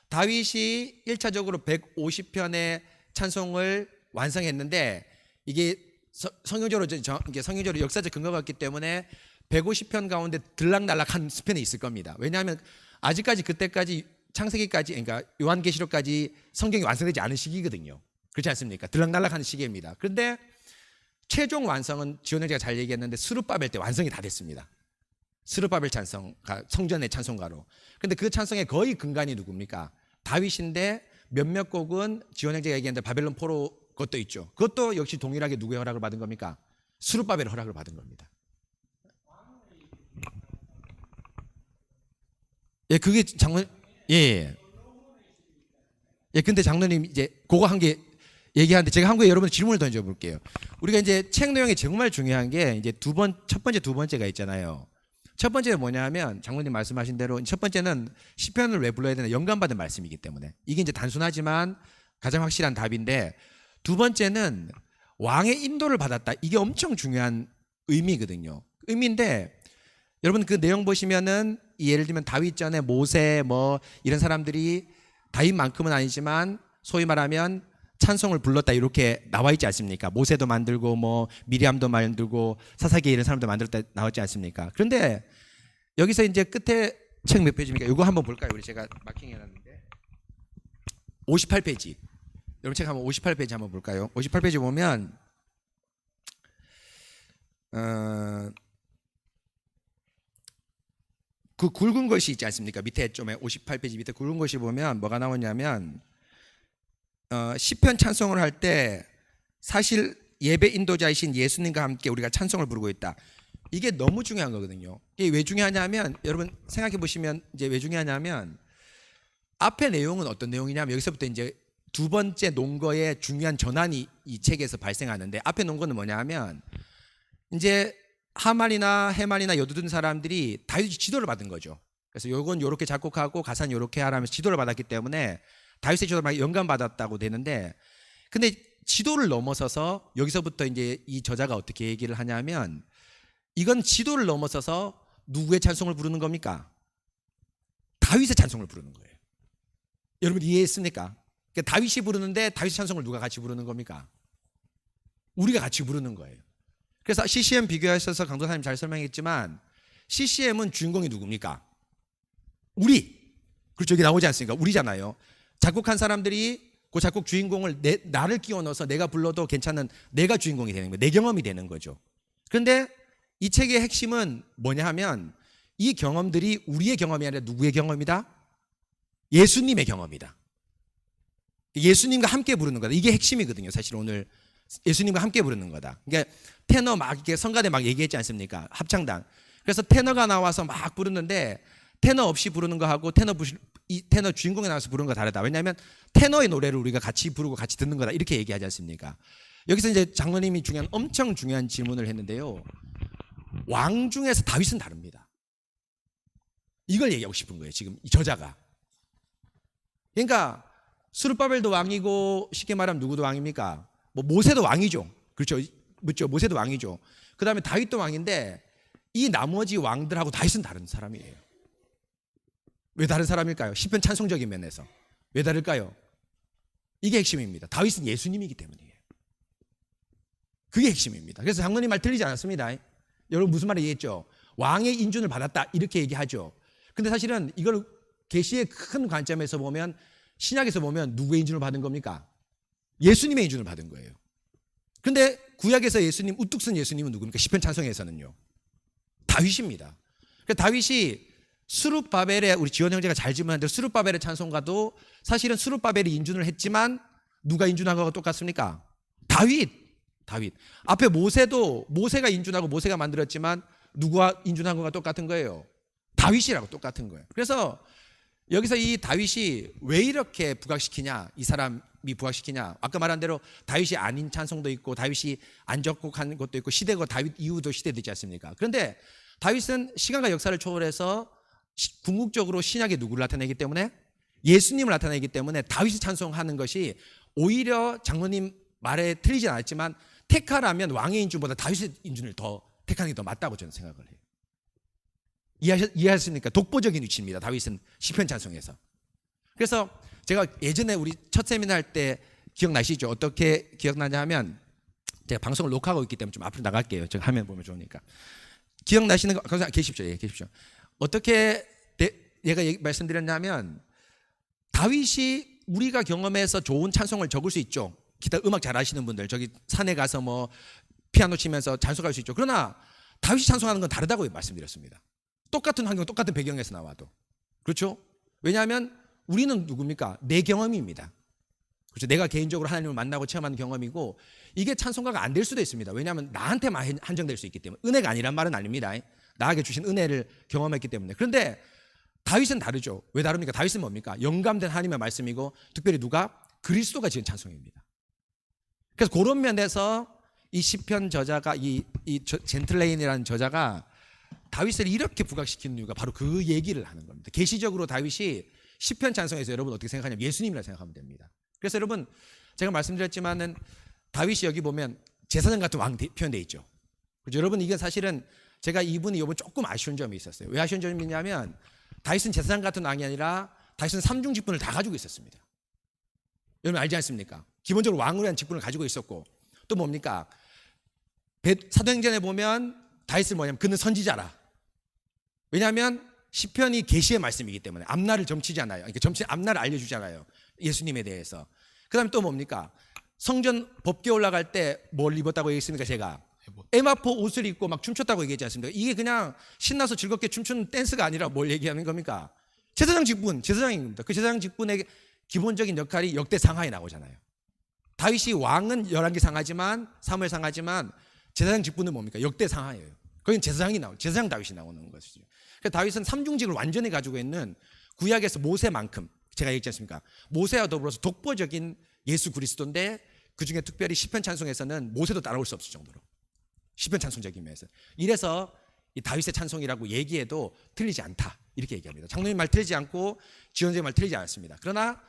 다윗이 1차적으로 150편의 찬송을 완성했는데 이게 성경적으로 역사적 근거가 없기 때문에 150편 가운데 들락날락한 수편이 있을 겁니다. 왜냐하면 아직까지 그때까지 창세기까지 그러니까 요한계시록까지 성경이 완성되지 않은 시기거든요. 그렇지 않습니까? 들락날락하는 시기입니다. 그런데 최종 완성은 지원 형제가 잘 얘기했는데 스룹바벨 때 완성이 다 됐습니다. 스룹바벨 찬송가, 성전의 찬송가로. 근데 그 찬송의 거의 근간이 누굽니까? 다윗인데 몇몇 곡은 지원 형제가 얘기했는데 바벨론 포로 그것도 있죠. 그것도 역시 동일하게 누구의 허락을 받은 겁니까? 스룹바벨의 허락을 받은 겁니다. 예, 그게 근데 장로님 이제 그거 한 개 얘기하는데 제가 한국에 여러분 질문을 던져볼게요. 우리가 이제 책 내용이 정말 중요한 게 이제 첫 번째, 두 번째가 있잖아요. 첫 번째는 뭐냐면 장로님 말씀하신 대로 첫 번째는 시편을 왜 불러야 되나 영감받은 말씀이기 때문에 이게 이제 단순하지만 가장 확실한 답인데 두 번째는 왕의 인도를 받았다. 이게 엄청 중요한 의미거든요. 의미인데 여러분 그 내용 보시면은 예를 들면 다윗 전에 모세 뭐 이런 사람들이 다윗만큼은 아니지만 소위 말하면 찬송을 불렀다 이렇게 나와 있지 않습니까? 모세도 만들고 뭐 미리암도 만들고 사사기에 이런 사람도 만들었다 나왔지 않습니까? 그런데 여기서 이제 끝에 책 몇 페이지입니까? 이거 한번 볼까요? 우리 제가 마킹해놨는데 58페이지. 여러분 책 한번 58페이지 한번 볼까요? 58페이지 보면 그 굵은 것이 있지 않습니까? 밑에 좀에 58페이지 밑에 굵은 것이 보면 뭐가 나오냐면 시편 찬송을 할 때 사실 예배 인도자이신 예수님과 함께 우리가 찬송을 부르고 있다. 이게 너무 중요한 거거든요. 이게 왜 중요하냐면 여러분 생각해 보시면 이제 왜 중요하냐면 앞에 내용은 어떤 내용이냐면 여기서부터 이제 두 번째 논거의 중요한 전환이 이 책에서 발생하는데 앞에 논거는 뭐냐면 이제 하만이나 해만이나 여두둔 사람들이 다윗이 지도를 받은 거죠. 그래서 요건 요렇게 작곡하고 가사는 요렇게 하라면서 지도를 받았기 때문에 다윗의 지도를 막 영감 받았다고 되는데, 근데 지도를 넘어서서 여기서부터 이제 이 저자가 어떻게 얘기를 하냐면, 이건 지도를 넘어서서 누구의 찬송을 부르는 겁니까? 다윗의 찬송을 부르는 거예요. 여러분 이해했습니까? 그러니까 다윗이 부르는데 다윗의 찬송을 누가 같이 부르는 겁니까? 우리가 같이 부르는 거예요. 그래서 CCM 비교하셔서 강도사님 잘 설명했지만, CCM은 주인공이 누굽니까? 우리. 그렇죠. 여기 나오지 않습니까? 우리잖아요. 작곡한 사람들이 그 작곡 주인공을 나를 끼워 넣어서 내가 불러도 괜찮은 내가 주인공이 되는 거예요. 내 경험이 되는 거죠. 그런데 이 책의 핵심은 뭐냐 하면, 이 경험들이 우리의 경험이 아니라 누구의 경험이다? 예수님의 경험이다. 예수님과 함께 부르는 거다. 이게 핵심이거든요. 사실 오늘 예수님과 함께 부르는 거다. 그러니까 테너 막 이렇게 성가대 막 얘기했지 않습니까? 합창단. 그래서 테너가 나와서 막 부르는데, 테너 없이 부르는 거하고 테너 주인공이 나와서 부르는 거 다르다. 왜냐하면 테너의 노래를 우리가 같이 부르고 같이 듣는 거다. 이렇게 얘기하지 않습니까? 여기서 이제 장로님이 엄청 중요한 질문을 했는데요. 왕 중에서 다윗은 다릅니다. 이걸 얘기하고 싶은 거예요. 지금 이 저자가. 그러니까 스룹바벨도 왕이고, 쉽게 말하면 누구도 왕입니까? 뭐 모세도 왕이죠. 그렇죠. 모세도 왕이죠. 그 다음에 다윗도 왕인데, 이 나머지 왕들하고 다윗은 다른 사람이에요. 왜 다른 사람일까요? 시편 찬송적인 면에서 왜 다를까요? 이게 핵심입니다. 다윗은 예수님이기 때문이에요. 그게 핵심입니다. 그래서 장로님 말 틀리지 않았습니다. 여러분 무슨 말 얘기했죠? 왕의 인준을 받았다 이렇게 얘기하죠. 근데 사실은 이걸 계시의 큰 관점에서 보면, 신약에서 보면 누구의 인준을 받은 겁니까? 예수님의 인준을 받은 거예요. 그런데 구약에서 예수님 우뚝 쓴 예수님은 누굽니까? 시편 찬송에서는요, 다윗입니다. 그러니까 다윗이 스룹바벨의, 우리 지원 형제가 잘 질문한 대로 스룹바벨의 찬송가도 사실은 스룹바벨이 인준을 했지만 누가 인준한 거가 똑같습니까? 다윗. 앞에 모세가 인준하고 모세가 만들었지만 누가 인준한 거가 똑같은 거예요? 다윗이라고 똑같은 거예요. 그래서 여기서 이 다윗이 왜 이렇게 부각시키냐, 이 사람이 부각시키냐, 아까 말한 대로 다윗이 아닌 찬송도 있고 다윗이 안 작곡한 것도 있고, 시대고 다윗 이후도 시대되지 않습니까? 그런데 다윗은 시간과 역사를 초월해서 궁극적으로 신약에 누구를 나타내기 때문에, 예수님을 나타내기 때문에 다윗이 찬송하는 것이 오히려 장로님 말에 틀리진 않았지만, 택하라면 왕의 인준보다 다윗의 인준을 더 택하는 게 더 맞다고 저는 생각을 해요. 이해하십니까? 독보적인 위치입니다. 다윗은 시편 찬송에서. 그래서 제가 예전에 우리 첫 세미나 할 때 기억나시죠? 어떻게 기억나냐 하면, 제가 방송을 녹화하고 있기 때문에 좀 앞으로 나갈게요. 제가 화면 보면 좋으니까. 기억나시는 거 계십시오. 예, 계십시오. 어떻게 얘가 말씀드렸냐면, 다윗이 우리가 경험해서 좋은 찬송을 적을 수 있죠. 기타 음악 잘하시는 분들, 저기 산에 가서 뭐 피아노 치면서 찬송할 수 있죠. 그러나 다윗이 찬송하는 건 다르다고 말씀드렸습니다. 똑같은 환경, 똑같은 배경에서 나와도. 그렇죠? 왜냐하면 우리는 누굽니까? 내 경험입니다. 그렇죠? 내가 개인적으로 하나님을 만나고 체험하는 경험이고, 이게 찬송가가 안 될 수도 있습니다. 왜냐하면 나한테만 한정될 수 있기 때문에. 은혜가 아니란 말은 아닙니다. 나에게 주신 은혜를 경험했기 때문에. 그런데 다윗은 다르죠. 왜 다릅니까? 다윗은 뭡니까? 영감된 하나님의 말씀이고, 특별히 누가? 그리스도가 지은 찬송입니다. 그래서 그런 면에서 이 시편 저자가, 이 젠틀레인이라는 저자가 다윗을 이렇게 부각시키는 이유가 바로 그 얘기를 하는 겁니다. 계시적으로 다윗이 시편 찬송에서 여러분 어떻게 생각하냐면 예수님이라 생각하면 됩니다. 그래서 여러분, 제가 말씀드렸지만은 다윗이 여기 보면 제사장 같은 왕 표현되어 있죠. 그렇죠? 여러분, 이게 사실은 제가 이분이 이번 조금 아쉬운 점이 있었어요. 왜 아쉬운 점이 있냐면, 다윗은 제사장 같은 왕이 아니라 다윗은 삼중 직분을 다 가지고 있었습니다. 여러분 알지 않습니까? 기본적으로 왕으로 한 직분을 가지고 있었고, 또 뭡니까? 사도행전에 보면 다윗을 뭐냐면 그는 선지자라. 왜냐하면 시편이 계시의 말씀이기 때문에 앞날을 점치잖아요. 그러니까 앞날을 알려주잖아요. 예수님에 대해서. 그 다음에 또 뭡니까? 성전 법궤 올라갈 때 뭘 입었다고 얘기했습니까? 제가 에마포 옷을 입고 막 춤췄다고 얘기했지 않습니까? 이게 그냥 신나서 즐겁게 춤추는 댄스가 아니라 뭘 얘기하는 겁니까? 제사장 직분, 제사장입니다. 그 제사장 직분의 기본적인 역할이 역대 상하에 나오잖아요. 다윗이 왕은 열왕기 상하지만, 사무엘 상하지만, 제사장 직분은 뭡니까? 역대 상하예요. 거긴 제사장 다윗이 나오는 것이죠. 그래서 다윗은 삼중직을 완전히 가지고 있는, 구약에서 모세만큼, 제가 얘기했지 않습니까? 모세와 더불어서 독보적인 예수 그리스도인데, 그 중에 특별히 시편 찬송에서는 모세도 따라올 수 없을 정도로 시편 찬송적인 면에서. 이래서 이 다윗의 찬송이라고 얘기해도 틀리지 않다 이렇게 얘기합니다. 장로님 말 틀리지 않고 지원자의 말 틀리지 않았습니다. 그러나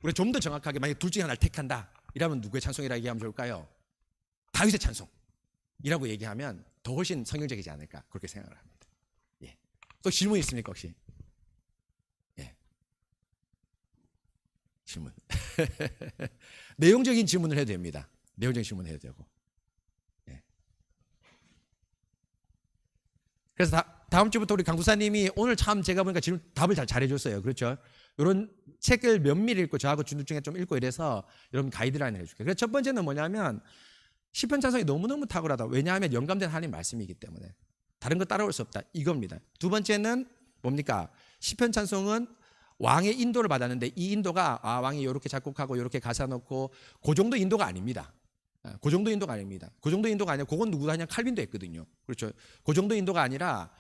우리가 좀 더 정확하게 만약 둘 중에 하나를 택한다 이러면 누구의 찬송이라고 얘기하면 좋을까요? 다윗의 찬송이라고 얘기하면 더 훨씬 성경적이지 않을까 그렇게 생각을 합니다. 예. 또 질문 있습니까 혹시? 예. 질문. 내용적인 질문을 해도 됩니다. 내용적인 질문을 해도 되고. 예. 그래서 다음 주부터 우리 강도사님이 오늘 참 제가 보니까 질문 답을 잘 잘해줬어요. 그렇죠? 이런 책을 면밀히 읽고 저하고 준우 중에 좀 읽고 이래서 여러분 가이드라인을 해줄게요. 그래서 첫 번째는 뭐냐면 시편 찬송이 너무너무 탁월하다. 왜냐하면 영감된 하나님 말씀이기 때문에 다른 거 따라올 수 없다. 이겁니다. 두 번째는 뭡니까? 시편 찬송은 왕의 인도를 받았는데 이 인도가 왕이 이렇게 작곡하고 이렇게 가사 넣고 그 정도 인도가 아닙니다. 그 정도 인도가 아닙니다. 그 정도 인도가 아니라 그건 누구도 하냐 칼빈도 했거든요. 그렇죠? 그 정도 인도가 아니라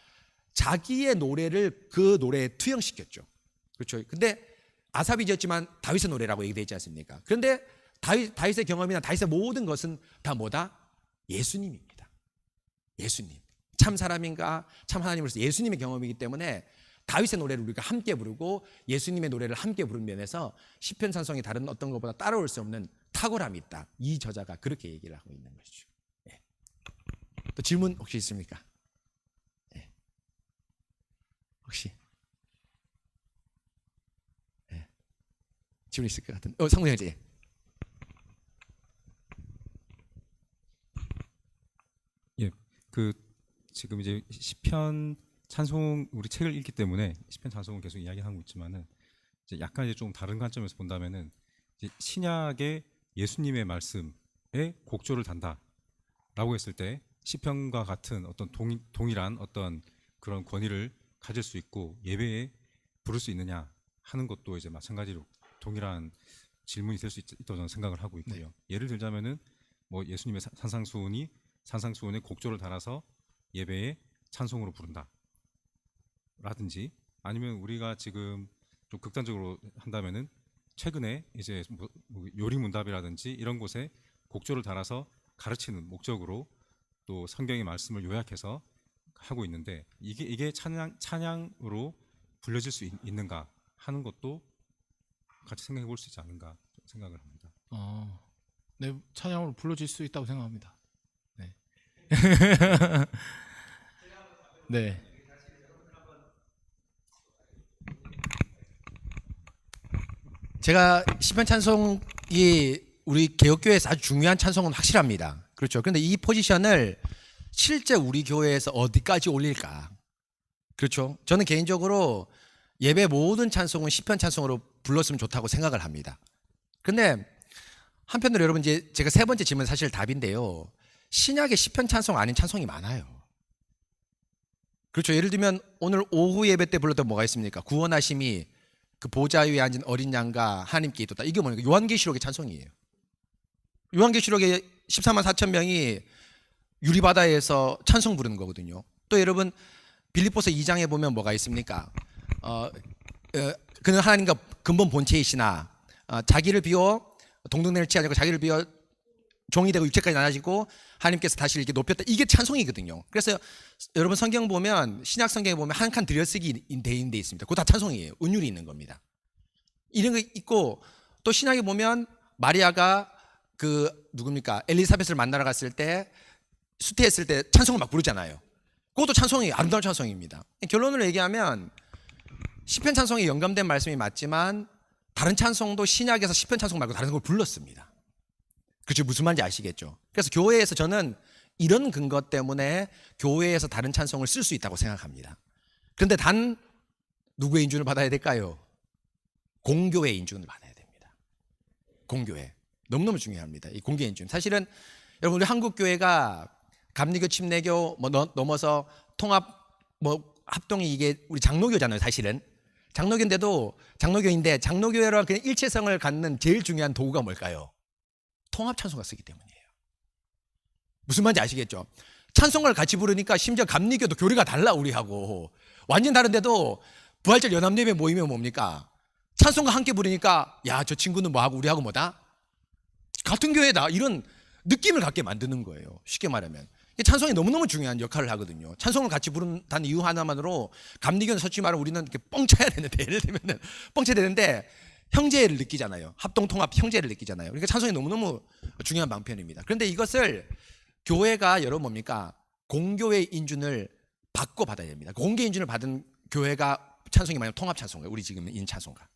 자기의 노래를 그 노래에 투영시켰죠. 그렇죠? 근데 아삽이 지었지만 다윗의 노래라고 얘기되어 있지 않습니까? 그런데 다윗의 경험이나 다윗의 모든 것은 다 뭐다? 예수님입니다. 예수님. 참 사람인가? 참 하나님으로서 예수님의 경험이기 때문에 다윗의 노래를 우리가 함께 부르고 예수님의 노래를 함께 부른 면에서 시편 찬송이 다른 어떤 것보다 따라올 수 없는 탁월함이 있다. 이 저자가 그렇게 얘기를 하고 있는 것이죠. 예. 또 질문 혹시 있습니까? 예. 혹시? 예. 질문 있을 것 같은. 상무 형제. 예, 지금 이제 시편 찬송 우리 책을 읽기 때문에 시편 찬송을 계속 이야기하고 있지만은 이제 약간 이제 좀 다른 관점에서 본다면은 이제 신약의 예수님의 말씀에 곡조를 단다라고 했을 때 시편과 같은 어떤 동일한 어떤 그런 권위를 가질 수 있고 예배에 부를 수 있느냐 하는 것도 이제 마찬가지로 동일한 질문이 될 수 있다고 저는 생각을 하고 있고요. 예를 들자면은 뭐 예수님의 산상수훈의 곡조를 달아서 예배에 찬송으로 부른다. 라든지 아니면 우리가 지금 좀 극단적으로 한다면은 최근에 이제 뭐 요리문답이라든지 이런 곳에 곡조를 달아서 가르치는 목적으로 또 성경의 말씀을 요약해서 하고 있는데 이게 찬양으로 불려질 수 있는가 하는 것도 같이 생각해 볼 수 있지 않은가 생각을 합니다. 네, 찬양으로 불러질 수 있다고 생각합니다. 네. 네. 제가 시편 찬송이 우리 개혁교회에서 아주 중요한 찬송은 확실합니다. 그렇죠. 그런데 이 포지션을 실제 우리 교회에서 어디까지 올릴까? 그렇죠. 저는 개인적으로 예배 모든 찬송은 시편 찬송으로 불렀으면 좋다고 생각을 합니다. 그런데 한편으로 여러분 이제 제가 세 번째 질문 사실 답인데요. 신약의 시편 찬송 아닌 찬송이 많아요. 그렇죠. 예를 들면 오늘 오후 예배 때 불렀던 뭐가 있습니까? 구원하심이 그 보좌 위에 앉은 어린 양과 하나님께 있었다. 이게 뭐니까 요한계시록의 찬송이에요. 요한계시록에 14만 4천 명이 유리바다에서 찬송 부르는 거거든요. 또 여러분 빌립보서 2장에 보면 뭐가 있습니까? 그는 하나님과 근본 본체이시나 자기를 비워 동등대를 취하자고 자기를 비워 종이 되고 육체까지 나눠지고 하나님께서 다시 이렇게 높였다. 이게 찬송이거든요. 그래서 여러분 성경 보면 신약 성경에 보면 한 칸 들여쓰기 돼 있습니다. 그거 다 찬송이에요. 은율이 있는 겁니다. 이런 거 있고 또 신약에 보면 마리아가 그 누굽니까? 엘리사벳을 만나러 갔을 때 수태했을 때 찬송을 막 부르잖아요. 그것도 찬송이에요. 아름다운 찬송입니다. 결론을 얘기하면 시편 찬송에 영감된 말씀이 맞지만 다른 찬송도 신약에서 시편 찬송 말고 다른 걸 불렀습니다. 그렇죠. 무슨 말인지 아시겠죠? 그래서 교회에서 저는 이런 근거 때문에 교회에서 다른 찬송을 쓸 수 있다고 생각합니다. 그런데 단 누구의 인준을 받아야 될까요? 공교회의 인준을 받아야 됩니다. 공교회. 너무너무 중요합니다. 이 공교회 인준. 사실은 여러분 우리 한국 교회가 감리교, 침례교 뭐 넘어서 통합 뭐 합동이 이게 우리 장로교잖아요. 사실은 장로교인데도 장로교인데 장로교회랑 그냥 일체성을 갖는 제일 중요한 도구가 뭘까요? 통합 찬송가 쓰기 때문이에요. 무슨 말인지 아시겠죠? 찬송가를 같이 부르니까 심지어 감리교도 교리가 달라 우리하고 완전 다른데도 부활절 연합예배 모이면 뭡니까? 찬송가 함께 부르니까 야, 저 친구는 뭐하고 우리하고 뭐다? 같은 교회다. 이런 느낌을 갖게 만드는 거예요. 쉽게 말하면 찬송이 너무너무 중요한 역할을 하거든요. 찬송을 같이 부른다는 이유 하나만으로 감리교는 솔직히 말하면 우리는 이렇게 뻥쳐야 되는데, 예를 들면은 뻥쳐야 되는데 형제를 느끼잖아요. 합동통합 형제를 느끼잖아요. 그러니까 찬송이 너무너무 중요한 방편입니다. 그런데 이것을 교회가 여러분 뭡니까? 공교회 인준을 받고 받아야 됩니다. 공개 인준을 받은 교회가 찬송이 만약 통합 찬송가, 우리 지금 인 찬송가,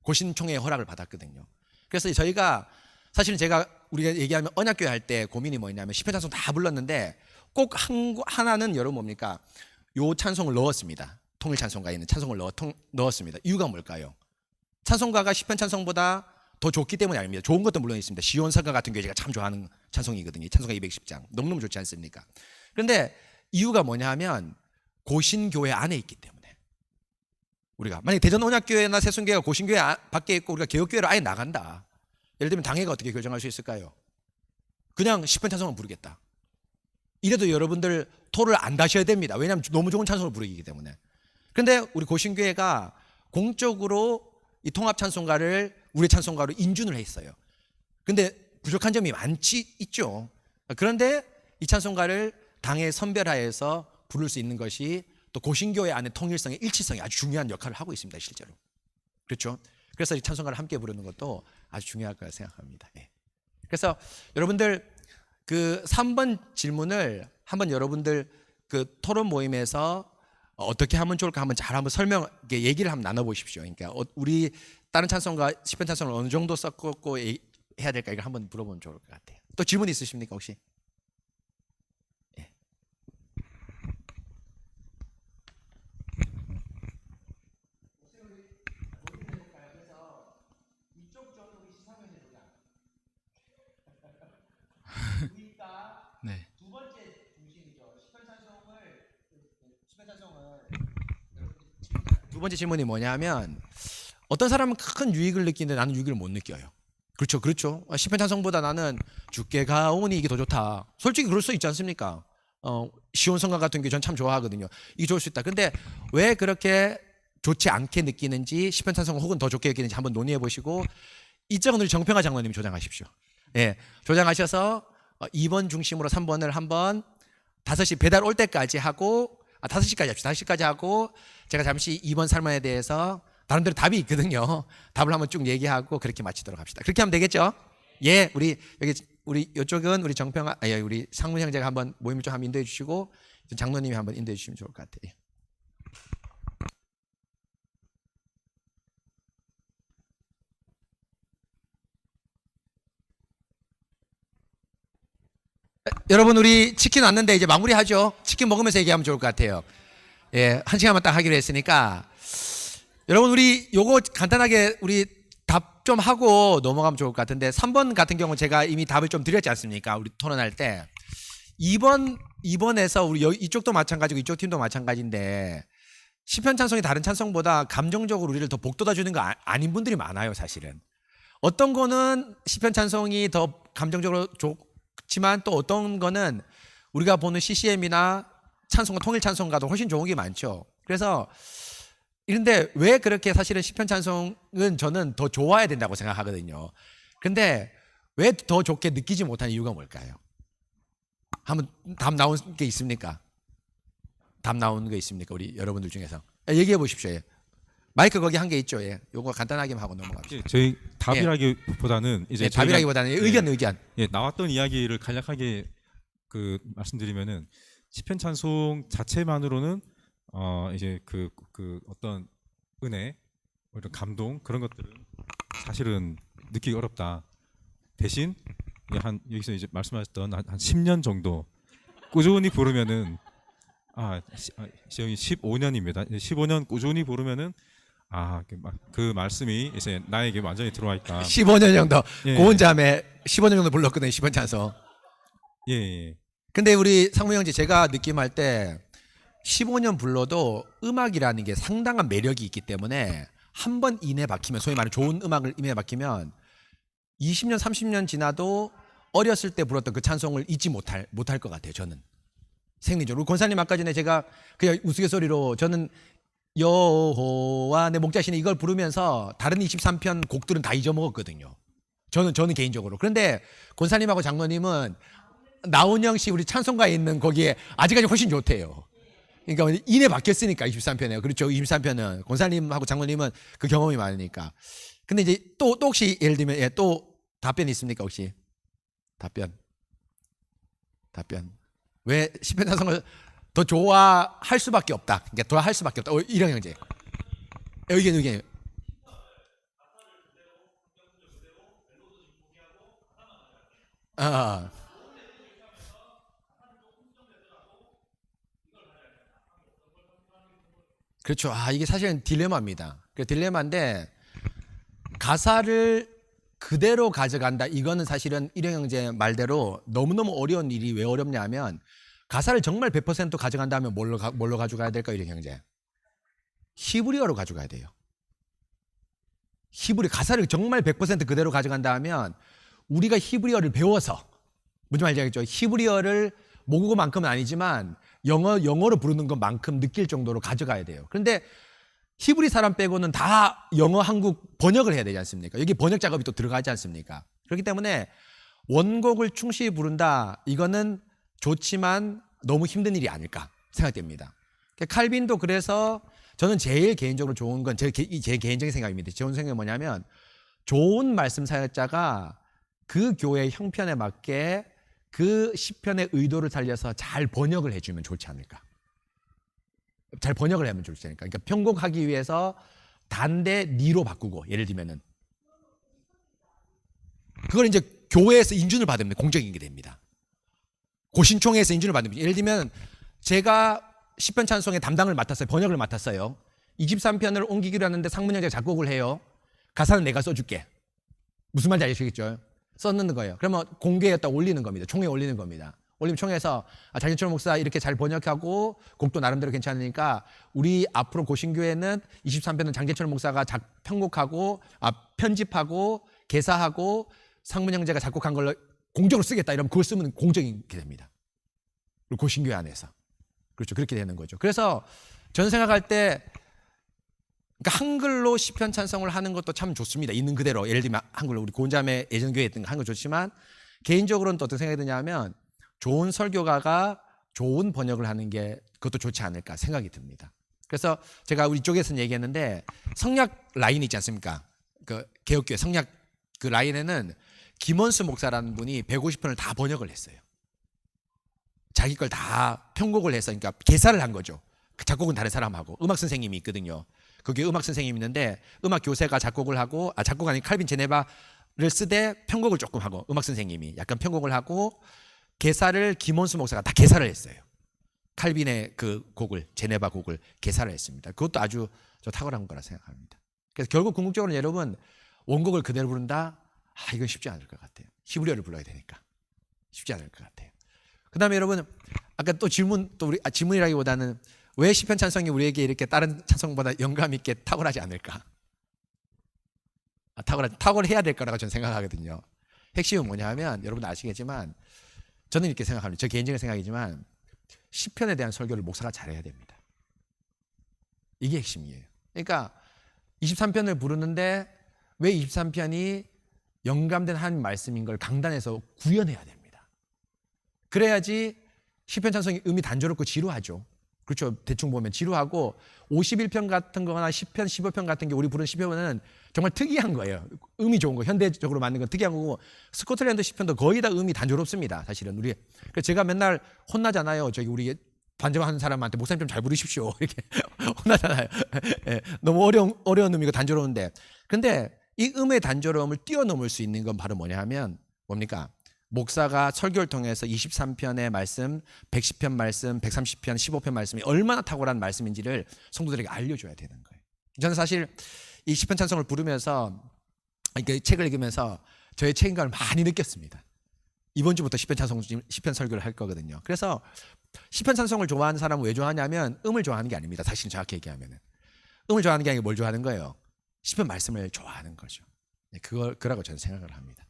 고신총회의 허락을 받았거든요. 그래서 저희가 사실은 제가 우리가 얘기하면 언약교회 할 때 고민이 뭐냐면 시편 찬송 다 불렀는데 꼭 하나는 여러분 뭡니까? 요 찬송을 넣었습니다. 통일 찬송가에 있는 찬송을 넣었습니다. 이유가 뭘까요? 찬송가가 시편 찬송보다 더 좋기 때문이 아닙니다. 좋은 것도 물론 있습니다. 시온성가 같은 교회 제가 참 좋아하는 찬송이거든요. 찬송가 210장 너무너무 좋지 않습니까? 그런데 이유가 뭐냐 하면 고신교회 안에 있기 때문에, 우리가 만약에 대전 언약교회나 새순교회가 고신교회 밖에 있고 우리가 개혁교회로 아예 나간다, 예를 들면 당회가 어떻게 결정할 수 있을까요? 그냥 시편 찬송을 부르겠다, 이래도 여러분들 토를 안 다셔야 됩니다. 왜냐하면 너무 좋은 찬송을 부르기 때문에. 그런데 우리 고신교회가 공적으로 이 통합 찬송가를 우리 찬송가로 인준을 했어요. 근데 부족한 점이 있죠. 그런데 이 찬송가를 당에 선별하여서 부를 수 있는 것이 또 고신교회 안의 통일성의 일치성이 아주 중요한 역할을 하고 있습니다, 실제로. 그렇죠? 그래서 이 찬송가를 함께 부르는 것도 아주 중요할 거라 생각합니다. 예. 그래서 여러분들 그 3번 질문을 한번 여러분들 그 토론 모임에서 어떻게 하면 좋을까 한번 얘기를 한번 나눠보십시오. 그러니까 우리 다른 찬송가 시편 찬송을 어느 정도 썼고 해야 될까, 이걸 한번 물어보면 좋을 것 같아요. 또 질문 있으십니까 혹시? 예. 네. 두 번째 중심이죠. 시편 찬송을 두 번째 질문이 뭐냐면 어떤 사람은 큰 유익을 느끼는데 나는 유익을 못 느껴요. 그렇죠. 시편 찬송보다 나는 주께 가오니 이게 더 좋다. 솔직히 그럴 수 있지 않습니까? 시온성가 같은 게 전 참 좋아하거든요. 이게 좋을 수 있다. 근데 왜 그렇게 좋지 않게 느끼는지, 시편 찬송 혹은 더 좋게 느끼는지 한번 논의해 보시고, 이 점은 우리 정평화 장로님이 조장하십시오. 예, 조장하셔서 2번 중심으로 3번을 한번 5시 배달 올 때까지 하고, 5시까지 합시다. 5시까지 하고 제가 잠시 2번 설문에 대해서 나름대로 답이 있거든요. 답을 한번 쭉 얘기하고 그렇게 마치도록 합시다. 그렇게 하면 되겠죠? 예, 우리 이쪽은 우리 정평화, 우리 상문 형제가 한번 모임을 좀 한번 인도해 주시고 장로님이 한번 인도해 주시면 좋을 것 같아요. 여러분 우리 치킨 왔는데 이제 마무리하죠. 치킨 먹으면서 얘기하면 좋을 것 같아요. 예, 1시간만 딱 하기로 했으니까 여러분 우리 요거 간단하게 우리 답 좀 하고 넘어가면 좋을 것 같은데, 3번 같은 경우 제가 이미 답을 좀 드렸지 않습니까? 우리 토론할 때 2번에서 우리 이쪽도 마찬가지고 이쪽 팀도 마찬가지인데 시편 찬송이 다른 찬송보다 감정적으로 우리를 더 복돋아 주는 거 아닌 분들이 많아요. 사실은 어떤 거는 시편 찬송이 더 감정적으로 좋지만 또 어떤 거는 우리가 보는 CCM이나 찬송가, 통일 찬송가도 훨씬 좋은 게 많죠. 그래서 이런데 왜 그렇게 사실은 시편 찬송은 저는 더 좋아야 된다고 생각하거든요. 근데 왜 더 좋게 느끼지 못하는 이유가 뭘까요? 한번 답 나온 게 있습니까? 답 나온 게 있습니까? 우리 여러분들 중에서 얘기해 보십시오. 예. 마이크 거기 한 개 있죠. 예. 요거 간단하게 하고 넘어갑시다. 저희 답이라기보다는 이제 예, 답이라기보다는 의견. 예, 나왔던 이야기를 간략하게 말씀드리면은 시편 찬송 자체만으로는 이제 그 어떤 은혜, 이런 감동 그런 것들은 사실은 느끼기 어렵다. 대신 여기서 이제 말씀하셨던 한 10년 정도 꾸준히 부르면은 여기 15년입니다. 15년 꾸준히 부르면은 그 말씀이 이제 나에게 완전히 들어와 있다. 15년 정도 예. 고은자매 15년 정도 불렀거든요. 10번 찬송. 예. 근데 우리 상무 형제 제가 느낌할 때 15년 불러도 음악이라는 게 상당한 매력이 있기 때문에 한 번 인에 박히면, 소위 말하는 좋은 음악을 인에 박히면 20년 30년 지나도 어렸을 때 불렀던 그 찬송을 잊지 못할 것 같아요. 저는 생리적으로. 권사님 아까 전에 제가 그냥 우스갯소리로 저는 여호와 내 목자시네 이걸 부르면서 다른 23편 곡들은 다 잊어먹었거든요. 저는 개인적으로. 그런데 권사님하고 장로님은 나훈영 씨 우리 찬송가에 있는 거기에 아직까지 훨씬 좋대요. 그러니까 이내 바뀌었으니까 23편에. 그렇죠. 23편은 권사님하고 장로님은 그 경험이 많으니까. 근데 이제 또 혹시 예를 들면 예, 또 답변 있습니까 혹시? 답변. 왜 시편 찬송을 더 좋아할 수밖에 없다. 그러니까 더 할 수밖에 없다. 이런 형제. 의견. 아. 그렇죠. 이게 사실은 딜레마입니다. 그 딜레마인데 가사를 그대로 가져간다. 이거는 사실은 일영 형제 말대로 너무너무 어려운 일이 왜 어렵냐면 가사를 정말 100% 가져간다면 뭘로 가져가야 될까 일영 형제? 히브리어로 가져가야 돼요. 히브리 가사를 정말 100% 그대로 가져간다 하면 우리가 히브리어를 배워서 무슨 말인지 알겠죠? 히브리어를 모국어만큼은 아니지만 영어로 부르는 것만큼 느낄 정도로 가져가야 돼요. 그런데 히브리 사람 빼고는 다 영어 한국 번역을 해야 되지 않습니까? 여기 번역 작업이 또 들어가지 않습니까? 그렇기 때문에 원곡을 충실히 부른다. 이거는 좋지만 너무 힘든 일이 아닐까 생각됩니다. 칼빈도 그래서 저는 제일 개인적으로 좋은 건 제 개인적인 생각입니다. 좋은 생각이 뭐냐면 좋은 말씀 사역자가 그 교회 형편에 맞게 그 시편의 의도를 살려서 잘 번역을 해주면 좋지 않을까. 잘 번역을 하면 좋지 않을까. 그러니까 편곡하기 위해서 단대 니로 바꾸고 예를 들면은 그걸 이제 교회에서 인준을 받으면 공적인 게 됩니다. 고신총회에서 인준을 받으면 예를 들면 제가 시편 찬송의 담당을 맡았어요. 번역을 맡았어요. 23편을 옮기기로 하는데 상문형제가 작곡을 해요. 가사는 내가 써줄게. 무슨 말인지 아시겠죠? 썼는 거예요. 그러면 공개에다 올리는 겁니다. 총회에 올리는 겁니다. 올리면 총회에서 장진철 목사 이렇게 잘 번역하고 곡도 나름대로 괜찮으니까 우리 앞으로 고신교회는 23편은 장진철 목사가 편곡하고 편집하고 개사하고 상문형제가 작곡한 걸로 공적으로 쓰겠다. 이러면 그걸 쓰면 공적인 게 됩니다. 그리고 고신교회 안에서. 그렇죠. 그렇게 되는 거죠. 그래서 저는 생각할 때 그러니까 한글로 시편 찬송을 하는 것도 참 좋습니다. 있는 그대로. 예를 들면 한글로 우리 고은자매 예전 교회에 있던 거 하는 거 좋지만 개인적으로는 또 어떤 생각이 드냐면 좋은 설교가가 좋은 번역을 하는 게 그것도 좋지 않을까 생각이 듭니다. 그래서 제가 우리 쪽에서는 얘기했는데 성약 라인 있지 않습니까? 그 개혁교회 성약 그 라인에는 김원수 목사라는 분이 150편을 다 번역을 했어요. 자기 걸 다 편곡을 해서 그러니까 개사를 한 거죠. 작곡은 다른 사람하고 음악 선생님이 있거든요. 거기에 음악 선생님이 있는데 음악 교세가 작곡을 하고 작곡 아닌 칼빈 제네바를 쓰되 편곡을 조금 하고 음악 선생님이 약간 편곡을 하고 개사를 김원수 목사가 다 개사를 했어요. 칼빈의 그 곡을 제네바 곡을 개사를 했습니다. 그것도 아주 저 탁월한 거라 생각합니다. 그래서 결국 궁극적으로 여러분 원곡을 그대로 부른다? 이건 쉽지 않을 것 같아요. 히브리어를 불러야 되니까 쉽지 않을 것 같아요. 그다음에 여러분 아까 또 질문이라기보다는 왜 시편 찬송이 우리에게 이렇게 다른 찬송보다 영감 있게 탁월하지 않을까? 탁월해야 될 거라고 저는 생각하거든요. 핵심은 뭐냐면 여러분 아시겠지만 저는 이렇게 생각합니다. 저 개인적인 생각이지만 시편에 대한 설교를 목사가 잘해야 됩니다. 이게 핵심이에요. 그러니까 23편을 부르는데 왜 23편이 영감된 한 말씀인 걸 강단에서 구현해야 됩니다. 그래야지 시편 찬송이 음이 단조롭고 지루하죠. 그렇죠. 대충 보면 지루하고 51편 같은 거나 10편, 15편 같은 게 우리 부른 시편은 정말 특이한 거예요. 음이 좋은 거, 현대적으로 만든 건 특이한 거고 스코틀랜드 시편도 거의 다 음이 단조롭습니다. 사실은 우리 그래서 제가 맨날 혼나잖아요. 저기 우리 반주하는 사람한테 목사님 좀 잘 부르십시오. 이렇게 혼나잖아요. 예, 너무 어려운 음이고 단조로운데 근데 이 음의 단조로움을 뛰어넘을 수 있는 건 바로 뭐냐 하면 뭡니까? 목사가 설교를 통해서 23편의 말씀, 110편 말씀, 130편, 15편 말씀이 얼마나 탁월한 말씀인지를 성도들에게 알려줘야 되는 거예요. 저는 사실 이 시편 찬송을 부르면서 이렇게 책을 읽으면서 저의 책임감을 많이 느꼈습니다. 이번 주부터 시편 설교를 할 거거든요. 그래서 시편 찬송을 좋아하는 사람은 왜 좋아하냐면 음을 좋아하는 게 아닙니다. 사실 정확히 얘기하면은 음을 좋아하는 게 아니고 뭘 좋아하는 거예요? 시편 말씀을 좋아하는 거죠. 네, 그라고 저는 생각을 합니다.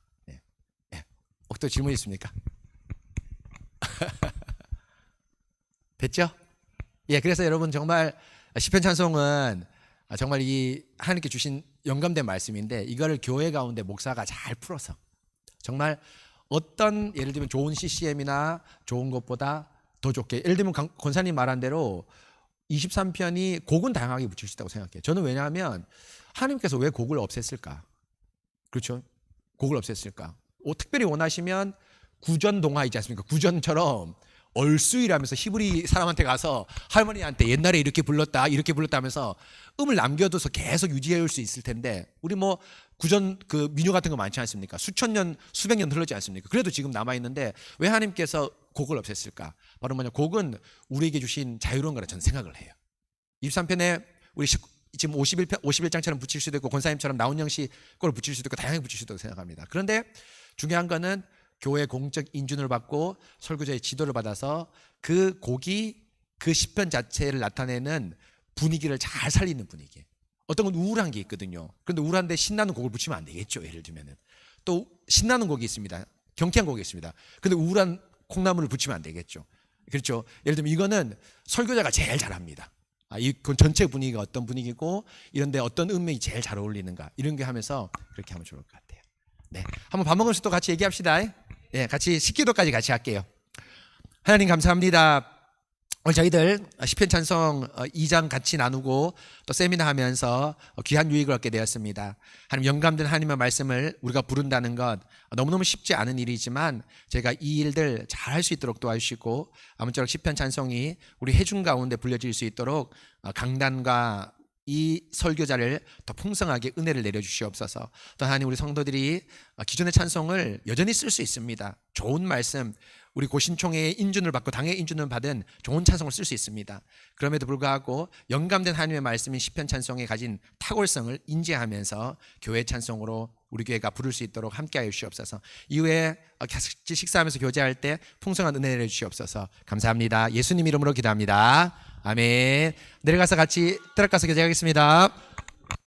또 질문 있습니까? 됐죠? 예, 그래서 여러분 정말 시편 찬송은 정말 이 하나님께 주신 영감된 말씀인데 이거를 교회 가운데 목사가 잘 풀어서 정말 어떤 예를 들면 좋은 CCM이나 좋은 것보다 더 좋게 예를 들면 권사님 말한 대로 23편이 곡은 다양하게 붙일 수 있다고 생각해요. 저는 왜냐하면 하나님께서 왜 곡을 없앴을까? 그렇죠? 곡을 없앴을까? 특별히 원하시면 구전 동화 있지 않습니까? 구전처럼 얼쑤이라면서 히브리 사람한테 가서 할머니한테 옛날에 이렇게 불렀다 하면서 음을 남겨둬서 계속 유지해 올 수 있을 텐데 우리 뭐 구전 그 민요 같은 거 많지 않습니까? 수천 년 수백 년 흘렀지 않습니까? 그래도 지금 남아 있는데 왜 하나님께서 곡을 없앴을까? 바로 뭐냐, 곡은 우리에게 주신 자유로운 거라 저는 생각을 해요. 23편에 우리 지금 51장처럼 붙일 수도 있고 권사님처럼 나훈영 씨 거를 붙일 수도 있고 다양하게 붙일 수도 있다고 생각합니다. 그런데 중요한 거는 교회 공적 인준을 받고 설교자의 지도를 받아서 그 곡이 그 시편 자체를 나타내는 분위기를 잘 살리는 분위기. 어떤 건 우울한 게 있거든요. 그런데 우울한데 신나는 곡을 붙이면 안 되겠죠. 예를 들면은 또 신나는 곡이 있습니다. 경쾌한 곡이 있습니다. 근데 우울한 콩나물을 붙이면 안 되겠죠. 그렇죠. 예를 들면 이거는 설교자가 제일 잘합니다. 이 전체 분위기가 어떤 분위기고 이런데 어떤 음악이 제일 잘 어울리는가 이런 게 하면서 그렇게 하면 좋을 것 같아요. 네, 한번 밥 먹으면서 또 같이 얘기합시다. 네, 같이 식기도까지 같이 할게요. 하나님 감사합니다. 오늘 저희들 시편 찬송 2장 같이 나누고 또 세미나 하면서 귀한 유익을 얻게 되었습니다. 하나님 영감된 하나님의 말씀을 우리가 부른다는 것 너무너무 쉽지 않은 일이지만 저희가 이 일들 잘 할 수 있도록 도와주시고 아무쪼록 시편 찬송이 우리 회중 가운데 불려질 수 있도록 강단과 이 설교자를 더 풍성하게 은혜를 내려주시옵소서. 또 하나님 우리 성도들이 기존의 찬송을 여전히 쓸 수 있습니다. 좋은 말씀 우리 고신총회의 인준을 받고 당의 인준을 받은 좋은 찬송을 쓸 수 있습니다. 그럼에도 불구하고 영감된 하나님의 말씀인 시편 찬송에 가진 탁월성을 인지하면서 교회 찬송으로 우리 교회가 부를 수 있도록 함께하여 주시옵소서. 이후에 같이 식사하면서 교제할 때 풍성한 은혜를 내려주시옵소서. 감사합니다. 예수님 이름으로 기도합니다. 아멘. 내려가서 같이 들어가서 교제하겠습니다.